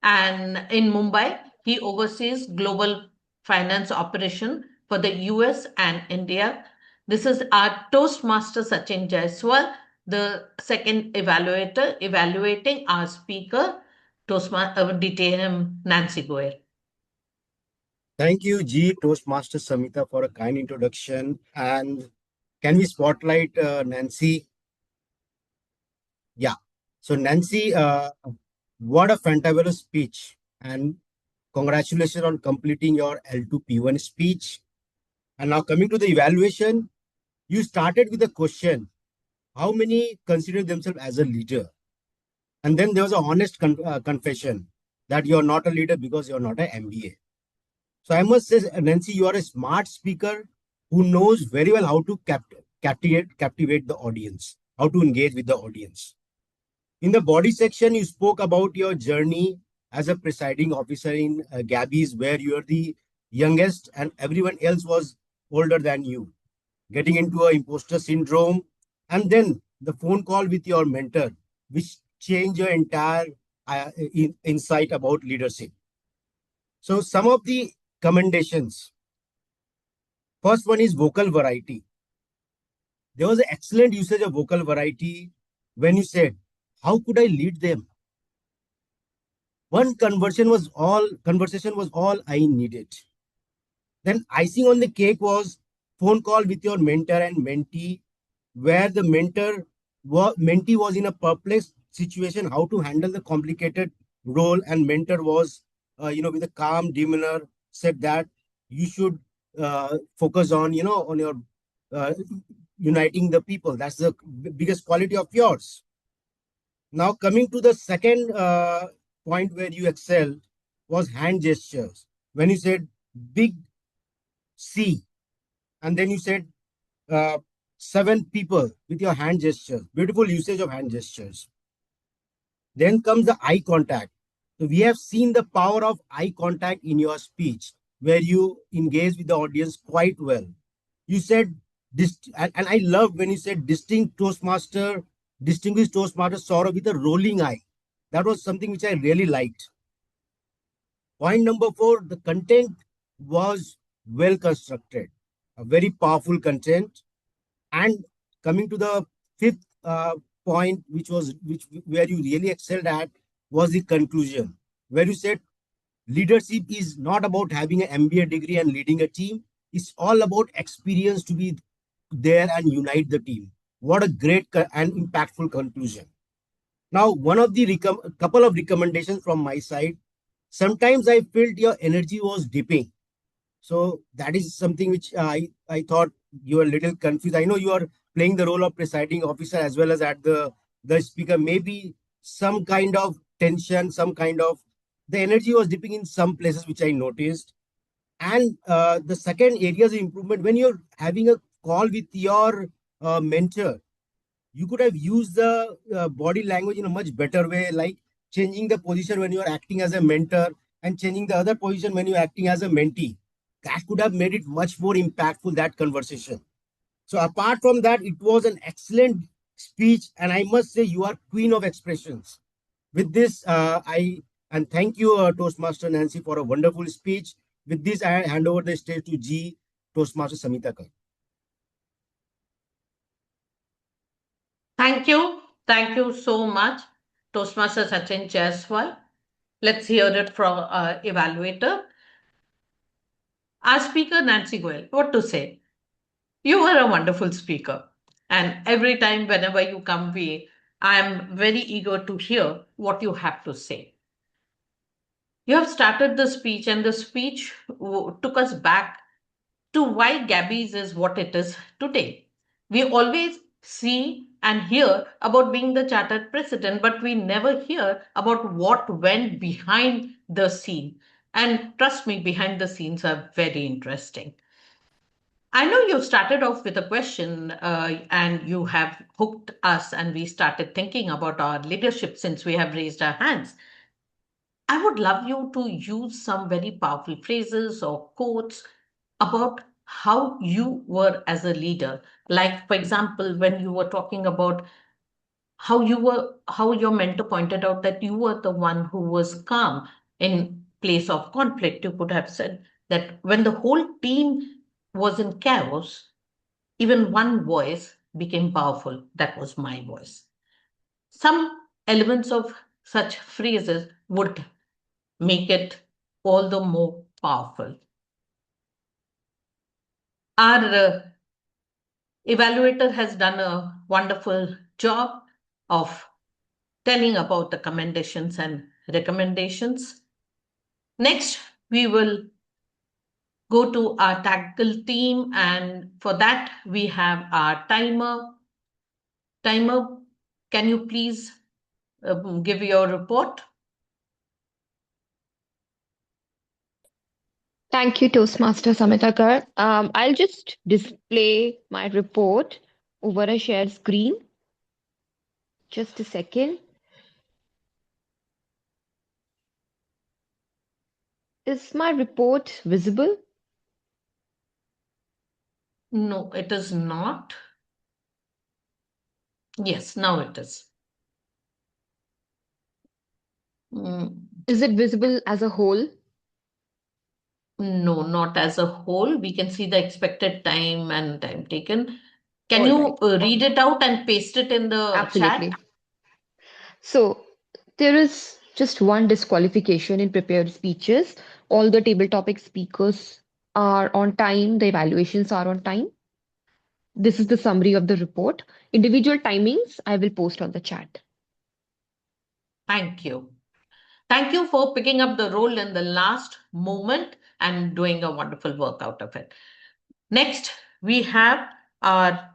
and in Mumbai, he oversees global finance operation for the US and India. This is our Toastmaster Sachin Jaiswal, the second evaluator, evaluating our speaker, DTM Nancy Goyal. Thank you, G. Toastmaster Samita, for a kind introduction. And can we spotlight Nancy? Yeah. So, Nancy, what a fantabulous speech. And congratulations on completing your L2P1 speech. And now coming to the evaluation, you started with a question: how many consider themselves as a leader? And then there was a honest confession that you're not a leader because you're not an MBA. So I must say, Nancy, you are a smart speaker who knows very well how to captivate the audience, how to engage with the audience. In the body section, you spoke about your journey as a presiding officer in Gabbys, where you are the youngest and everyone else was older than you, getting into an imposter syndrome, and then the phone call with your mentor, which changed your entire insight about leadership. So some of the commendations. First one is vocal variety. There was an excellent usage of vocal variety when you said, how could I lead them? One conversation was all I needed. Then icing on the cake was phone call with your mentor and mentee, where the mentee was in a perplexed situation, how to handle the complicated role, and mentor was, with a calm demeanor, said that you should focus on, on your uniting the people. That's the biggest quality of yours. Now, coming to the second point where you excelled was hand gestures. When you said big C, and then you said 7 people with your hand gestures, beautiful usage of hand gestures. Then comes the eye contact. So we have seen the power of eye contact in your speech, where you engage with the audience quite well. You said, and I loved when you said distinguished Toastmaster Saurabh with a rolling eye. That was something which I really liked. Point number 4, the content was well constructed, a very powerful content. And coming to the fifth point, where you really excelled at, was the conclusion, where you said leadership is not about having an MBA degree and leading a team. It's all about experience to be there and unite the team. What a great and impactful conclusion. Now, one of the couple of recommendations from my side. Sometimes I felt your energy was dipping. So that is something which I thought you were a little confused. I know you are playing the role of presiding officer as well as at the speaker. Maybe some kind of tension, the energy was dipping in some places, which I noticed. And the second areas of improvement, when you're having a call with your mentor, you could have used the body language in a much better way, like changing the position when you're acting as a mentor and changing the other position when you're acting as a mentee. That could have made it much more impactful, that conversation. So apart from that, it was an excellent speech, and I must say you are queen of expressions. With this, and thank you, Toastmaster Nancy, for a wonderful speech. With this, I hand over the stage to G, Toastmaster Samitakar. Thank you. Thank you so much, Toastmaster Sachin Jaiswal. Let's hear it from our evaluator. Our speaker, Nancy Goyal, what to say? You are a wonderful speaker. And every time, whenever you come, I am very eager to hear what you have to say. You have started the speech, and the speech took us back to why Gabbys is what it is today. We always see and hear about being the chartered president, but we never hear about what went behind the scene. And trust me, behind the scenes are very interesting. I know you started off with a question and you have hooked us, and we started thinking about our leadership since we have raised our hands. I would love you to use some very powerful phrases or quotes about how you were as a leader. Like, for example, when you were talking about how your mentor pointed out that you were the one who was calm in place of conflict. You could have said that when the whole team was in chaos, even one voice became powerful. That was my voice. Some elements of such phrases would make it all the more powerful. Our evaluator has done a wonderful job of telling about the commendations and recommendations. Next, we will go to our tactical team, and for that, we have our timer. Timer, can you please give your report? Thank you, Toastmaster Samitakar. I'll just display my report over a shared screen. Just a second. Is my report visible? No, it is not. Yes, now it is. Is it visible as a whole? No, not as a whole. We can see the expected time and time taken. Can All you right. read it out and paste it in the Absolutely. chat? So there is just one disqualification in prepared speeches. All the table topic speakers are on time, the evaluations are on time. This is the summary of the report. Individual timings I will post on the chat. Thank you. Thank you for picking up the role in the last moment and doing a wonderful work out of it. Next, we have our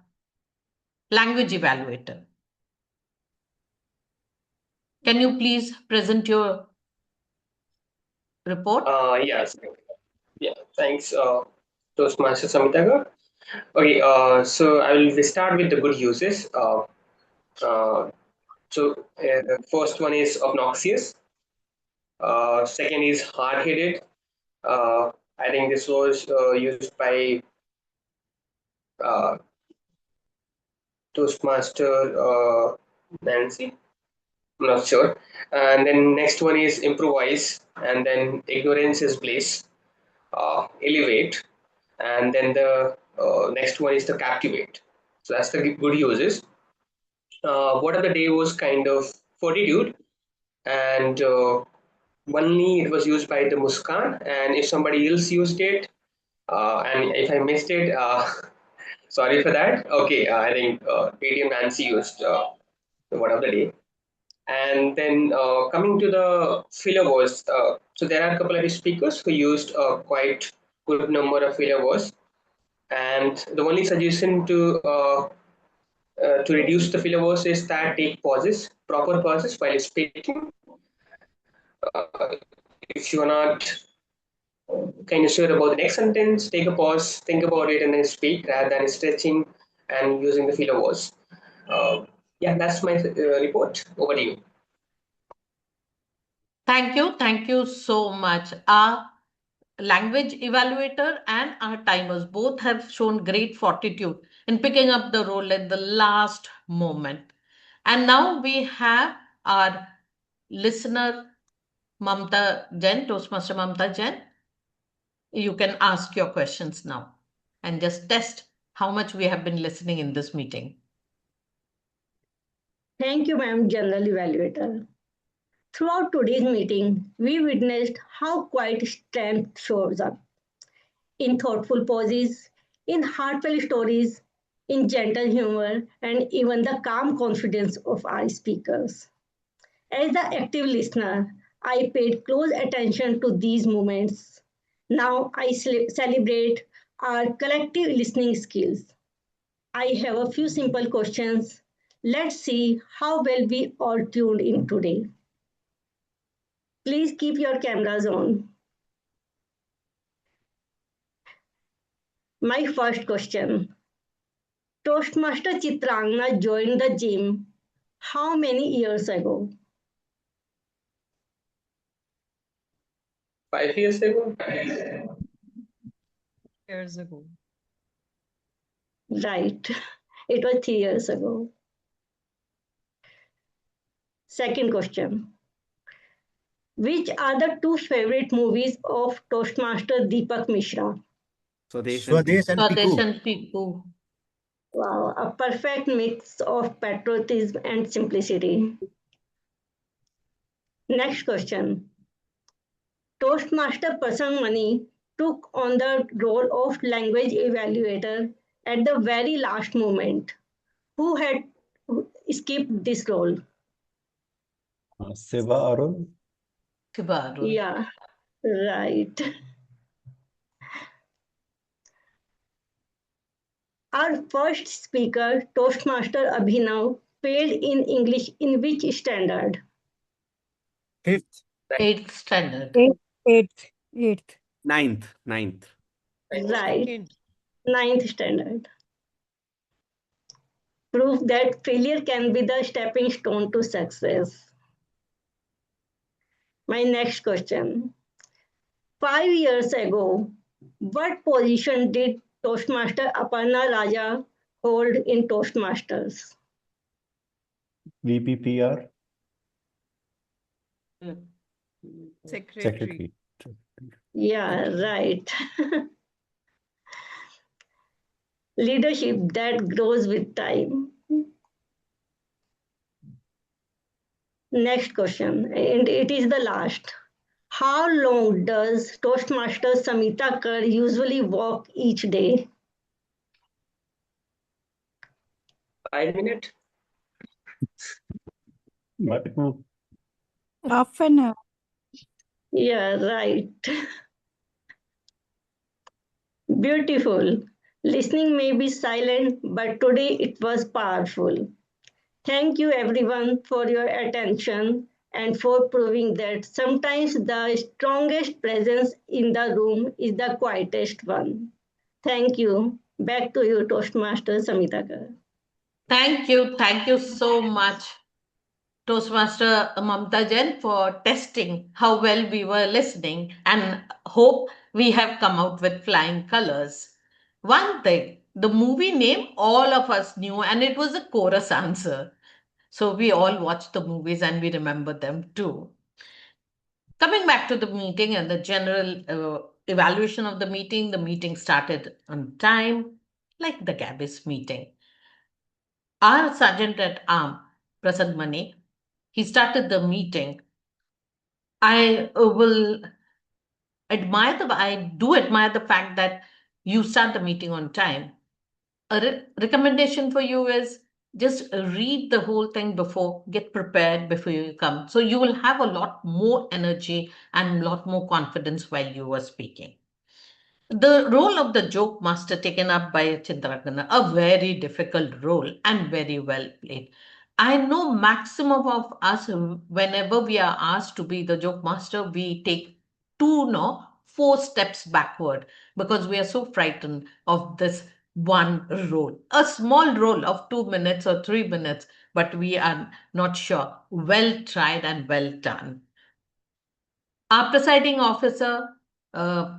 language evaluator. Can you please present your report? Yes. Yeah. Thanks, Toastmaster Samitagar. Okay. So I will start with the good uses. First one is obnoxious. Second is hard-headed. I think this was used by uh, Toastmaster Nancy. I'm not sure. And then next one is improvise, and then ignorance is bliss. Elevate, and then the next one is the captivate. So that's the good uses. What of the day was kind of fortitude, and only it was used by the Muskan, and if somebody else used it, and if I missed it, sorry for that. Okay, I think ATM Nancy used the word of the day. And then coming to the filler words, so there are a couple of speakers who used quite good number of filler words, and the only suggestion to reduce the filler words is that take pauses, proper pauses while speaking. If you are not kind of sure about the next sentence, take a pause, think about it, and then speak rather than stretching and using the filler words. Yeah, that's my report. Over to you. Thank you. Thank you so much. Our language evaluator and our timers both have shown great fortitude in picking up the role at the last moment. And now we have our listener, Mamta Jain, Toastmaster Mamta Jain. You can ask your questions now. and just test how much we have been listening in this meeting. Thank you, ma'am, General Evaluator. Throughout today's meeting, we witnessed how quiet strength shows up in thoughtful pauses, in heartfelt stories, in gentle humor, and even the calm confidence of our speakers. As the active listener, I paid close attention to these moments. Now I celebrate our collective listening skills. I have a few simple questions. Let's see how well we all tuned in today. Please keep your cameras on. My first question. Toastmaster Chitrangna joined the gym how many years ago? 5 years ago? Years ago. Right, it was 3 years ago. Second question. Which are the two favorite movies of Toastmaster Deepak Mishra? Swadesh and Swadesh and Swadesh Piku. and Piku. Wow, a perfect mix of patriotism and simplicity. Next question. Toastmaster Pasang Mani took on the role of language evaluator at the very last moment. Who had skipped this role? Siva Arun. Kibaru. Yeah, right. Our first speaker, Toastmaster Abhinav, failed in English in which standard? Fifth. 8th standard. Eighth. Ninth. Right, Second. ninth standard. Proof that failure can be the stepping stone to success. My next question. 5 years ago, what position did Toastmaster Aparna Raja hold in Toastmasters? VPPR. Secretary. Secretary. Yeah, right. Leadership that grows with time. Next question, and it is the last. How long does Toastmaster Samita Kar usually walk each day? 5 minutes? But Half an hour. Yeah, right. Beautiful. Listening may be silent, but today it was powerful. Thank you, everyone, for your attention and for proving that sometimes the strongest presence in the room is the quietest one. Thank you. Back to you, Toastmaster Samitakar. Thank you. Thank you so much, Toastmaster Mamta Jain, for testing how well we were listening, and hope we have come out with flying colors. One thing, the movie name all of us knew, and it was a chorus answer. So we all watched the movies and we remember them too. Coming back to the meeting and the general evaluation of the meeting started on time, like the Gabbys meeting. Our sergeant at arm, Prasad Mane, he started the meeting. I do admire the fact that you start the meeting on time. A recommendation for you is just read the whole thing before, get prepared before you come. So you will have a lot more energy and a lot more confidence while you are speaking. The role of the joke master taken up by Chindragana, a very difficult role and very well played. I know maximum of us, whenever we are asked to be the joke master, we take two, no, 4 steps backward because we are so frightened of this one role. A small role of 2 minutes or 3 minutes, but we are not sure. Well tried and well done. Our presiding officer, uh,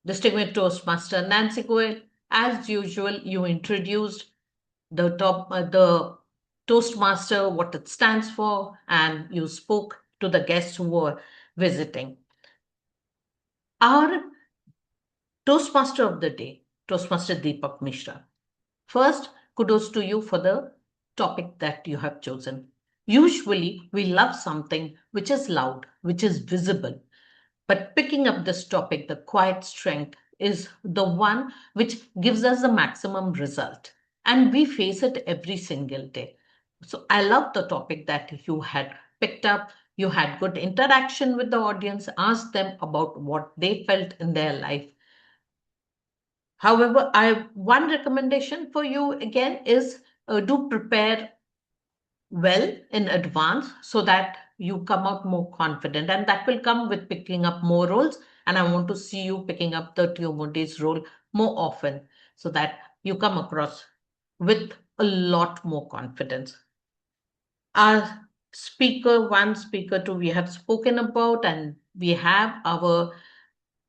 distinguished Toastmaster Nancy Goel, as usual, you introduced the Toastmaster, what it stands for, and you spoke to the guests who were visiting. Our Toastmaster of the day, Toastmaster Deepak Mishra. First, kudos to you for the topic that you have chosen. Usually, we love something which is loud, which is visible. But picking up this topic, the quiet strength, is the one which gives us the maximum result. And we face it every single day. So I love the topic that you had picked up. You had good interaction with the audience, asked them about what they felt in their life. However, I one recommendation for you again is do prepare well in advance so that you come out more confident, and that will come with picking up more roles. And I want to see you picking up the Tiomonte's role more often so that you come across with a lot more confidence. Our speaker one, speaker two, we have spoken about, and we have our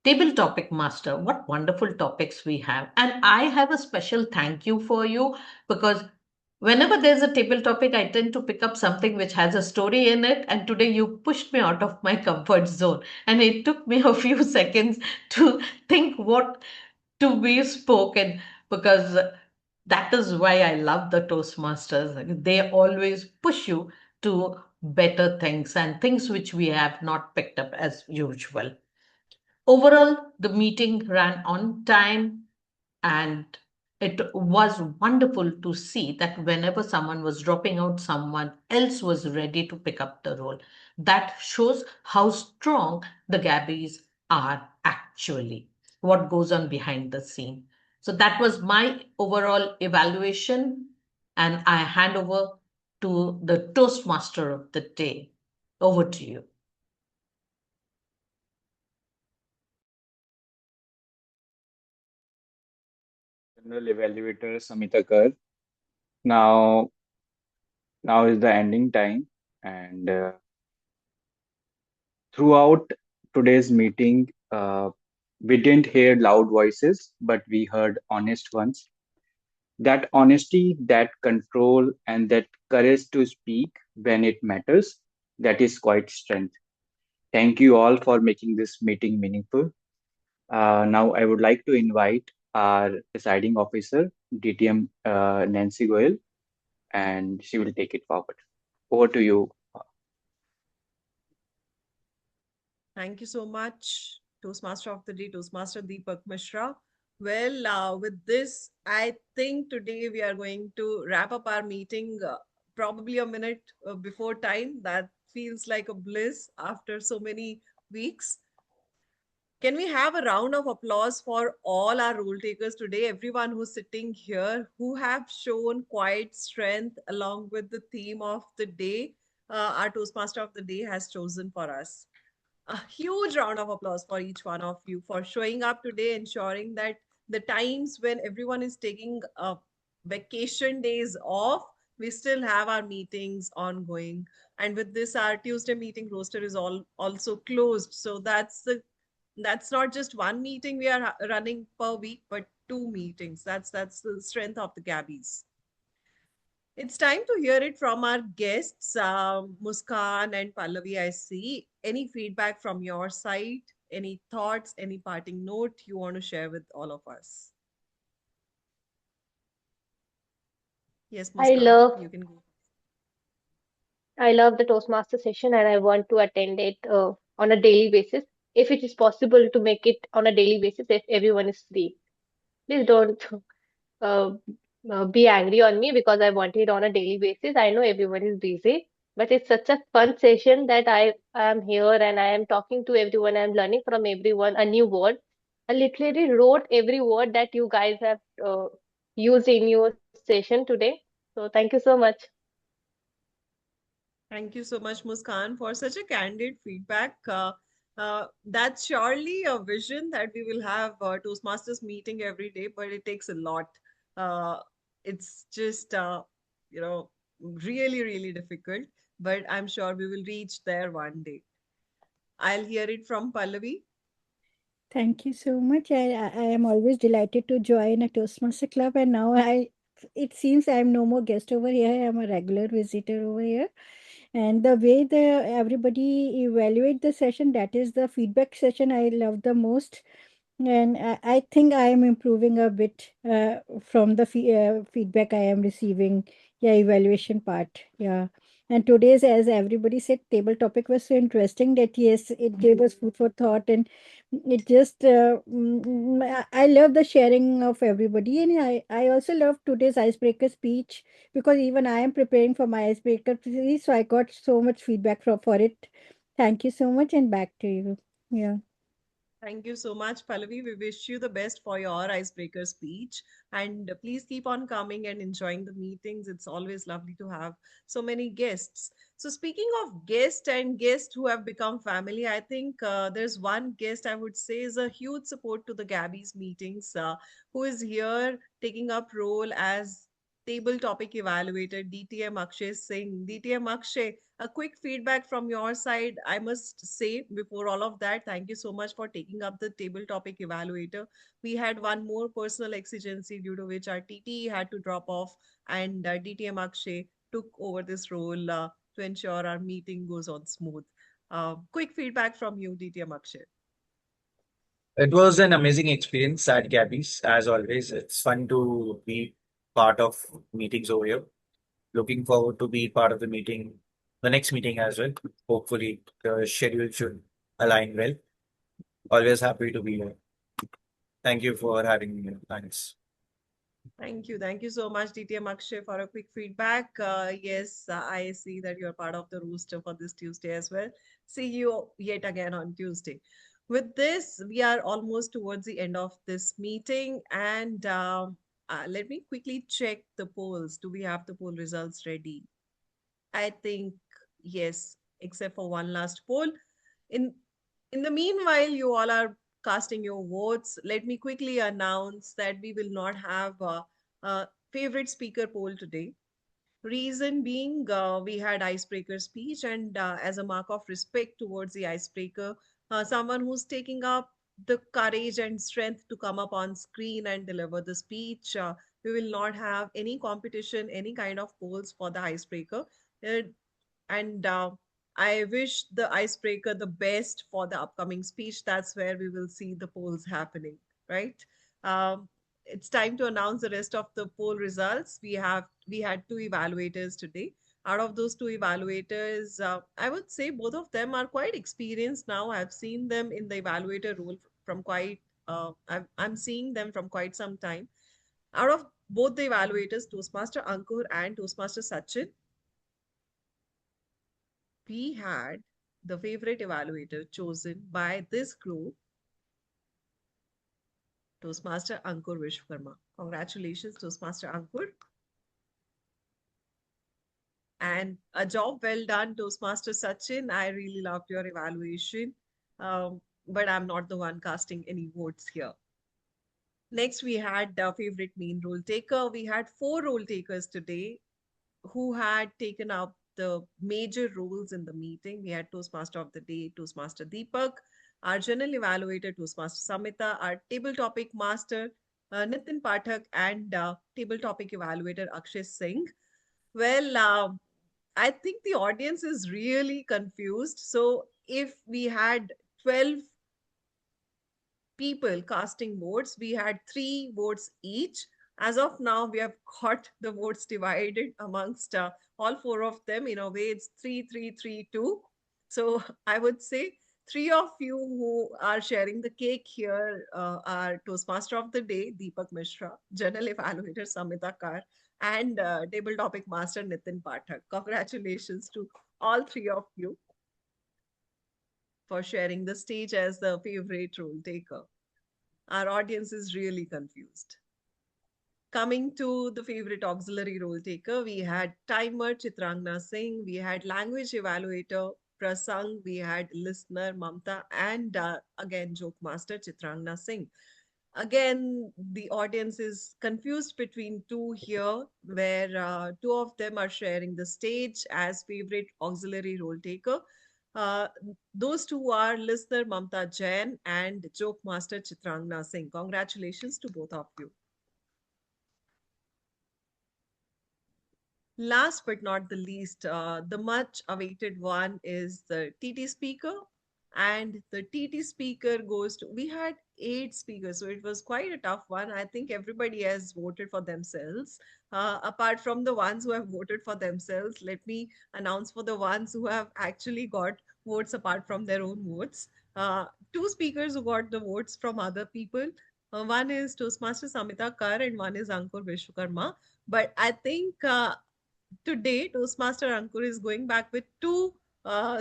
table topic master. What wonderful topics we have. And I have a special thank you for you, because whenever there's a table topic, I tend to pick up something which has a story in it. And today you pushed me out of my comfort zone. And it took me a few seconds to think what to be spoken, because that is why I love the Toastmasters. They always push you to better things and things which we have not picked up as usual. Overall, the meeting ran on time, and it was wonderful to see that whenever someone was dropping out, someone else was ready to pick up the role. That shows how strong the Gabbys are actually, what goes on behind the scene. So that was my overall evaluation, and I hand over to the Toastmaster of the day. Over to you. General Evaluator Samita Kar. Now, now is the ending time, and throughout today's meeting, we didn't hear loud voices, but we heard honest ones. That honesty, that control, and that courage to speak when it matters, that is quite strength. Thank you all for making this meeting meaningful. Now, I would like to invite our presiding officer, DTM Nancy Goyal, and she will take it forward. Over to you. Thank you so much, Toastmaster of the Day, Toastmaster Deepak Mishra. Well, with this, I think today we are going to wrap up our meeting probably a minute before time. That feels like a bliss after so many weeks. Can we have a round of applause for all our rule takers today? Everyone who's sitting here, who have shown quiet strength along with the theme of the day, our Toastmaster of the day has chosen for us. A huge round of applause for each one of you for showing up today, ensuring that the times when everyone is taking vacation days off, we still have our meetings ongoing. And with this, our Tuesday meeting roster is all also closed. So that's not just one meeting we are running per week, but two meetings. That's the strength of the Gabbys. It's time to hear it from our guests, Muskan and Pallavi. I see. Any feedback from your side? Any thoughts? Any parting note you want to share with all of us? Yes, I Muskan, love you can go. I love the Toastmaster session and I want to attend it on a daily basis. If it is possible to make it on a daily basis, if everyone is free, please don't uh, be angry on me because I want it on a daily basis. I know everyone is busy, but it's such a fun session that I am here and I am talking to everyone. I'm learning from everyone a new word. I literally wrote every word that you guys have used in your session today. So thank you so much. Thank you so much, Muskan, for such a candid feedback. That's surely a vision that we will have a Toastmasters meeting every day, but it takes a lot. Uh, it's just, you know, really, really difficult, but I'm sure we will reach there one day. I'll hear it from Pallavi. Thank you so much. I am always delighted to join a Toastmaster club, and now it seems I am no more guest over here. I am a regular visitor over here. And the way everybody evaluate the session, that is the feedback session I love the most. And I think I am improving a bit from the feedback I am receiving. Yeah, evaluation part. Yeah. And today's, as everybody said, table topic was so interesting that yes, it gave us food for thought, and it just I love the sharing of everybody, and I also love today's icebreaker speech because even I am preparing for my icebreaker speech, so I got so much feedback for it. Thank you so much, and back to you. Yeah. Thank you so much, Pallavi. We wish you the best for your icebreaker speech. And please keep on coming and enjoying the meetings. It's always lovely to have so many guests. So, speaking of guests and guests who have become family, I think there's one guest I would say is a huge support to the Gabbys meetings, who is here taking up role as table topic evaluator, DTM Akshay Singh. DTM Akshay, a quick feedback from your side. I must say, before all of that, thank you so much for taking up the table topic evaluator. We had one more personal exigency due to which our TTE had to drop off, and DTM Akshay took over this role to ensure our meeting goes on smooth. Quick feedback from you, DTM Akshay. It was an amazing experience at Gabby's, as always. It's fun to be part of meetings over here. Looking forward to be part of the next meeting as well. Hopefully, the schedule should align well. Always happy to be here. Thank you for having me here. Thanks. Thank you. Thank you so much, DTM Akshay, for a quick feedback. Yes, I see that you're part of the rooster for this Tuesday as well. See you yet again on Tuesday. With this, we are almost towards the end of this meeting, and let me quickly check the polls. Do we have the poll results ready? I think yes, except for one last poll. In in the meanwhile, you all are casting your votes. Let me quickly announce that we will not have a favorite speaker poll today. Reason being, we had icebreaker speech, and as a mark of respect towards the icebreaker, someone who's taking up the courage and strength to come up on screen and deliver the speech. We will not have any competition, any kind of polls for the icebreaker. Uh, and I wish the icebreaker the best for the upcoming speech. That's where we will see the polls happening, right? Um, it's time to announce the rest of the poll results. We had two evaluators today. Out of those two evaluators, I would say both of them are quite experienced now. I've seen them in the evaluator role from quite. I'm seeing them from quite some time. Out of both the evaluators, Toastmaster Ankur and Toastmaster Sachin, we had the favorite evaluator chosen by this group, Toastmaster Ankur Vishwakarma. Congratulations, Toastmaster Ankur. And a job well done, Toastmaster Sachin. I really loved your evaluation, but I'm not the one casting any votes here. Next, we had the favorite main role taker. We had four role takers today who had taken up the major roles in the meeting. We had Toastmaster of the Day, Toastmaster Deepak, our general evaluator, Toastmaster Samita, our table topic master, Nitin Pathak, and table topic evaluator, Akshay Singh. Well, I think the audience is really confused. So if we had 12 people casting votes. We had 3 votes each. As of now, we have got the votes divided amongst all four of them. In a way, it's 3-3-3-2. So I would say three of you who are sharing the cake here are Toastmaster of the Day, Deepak Mishra, General Evaluator, Samita Kar, and Table Topic Master, Nitin Pathak. Congratulations to all three of you for sharing the stage as the favorite role taker. Our audience is really confused. Coming to the favorite auxiliary role taker, we had timer Chitrangna Singh, we had language evaluator Prasang, we had listener Mamta, and again joke master Chitrangna Singh. Again, the audience is confused between two here, where two of them are sharing the stage as favorite auxiliary role taker. Uh, those two are listener Mamta Jain and joke master Chitrangna Singh. Congratulations to both of you. Last but not the least, the much awaited one is the TT speaker. And the TT speaker goes to, we had 8 speakers, so it was quite a tough one. I think everybody has voted for themselves. Apart from the ones who have voted for themselves, let me announce for the ones who have actually got votes apart from their own votes. 2 speakers who got the votes from other people. One is Toastmaster Samita Kar and one is Ankur Vishwakarma. But I think today Toastmaster Ankur is going back with 2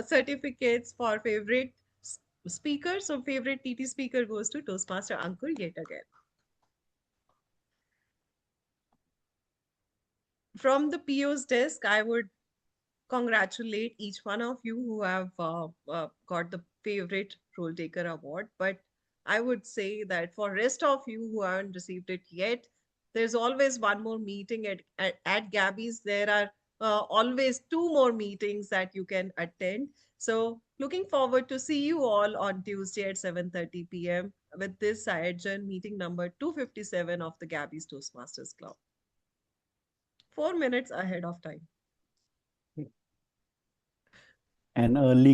certificates for favorite speaker. So favorite TT speaker goes to Toastmaster Ankur yet again. From the PO's desk, I would congratulate each one of you who have got the favorite role taker award. But I would say that for rest of you who haven't received it yet, there's always one more meeting at Gabbys. There are always 2 more meetings that you can attend. So looking forward to see you all on Tuesday at 7:30 p.m. with this I adjourn meeting number 257 of the Gabbys Toastmasters Club. 4 minutes ahead of time. An early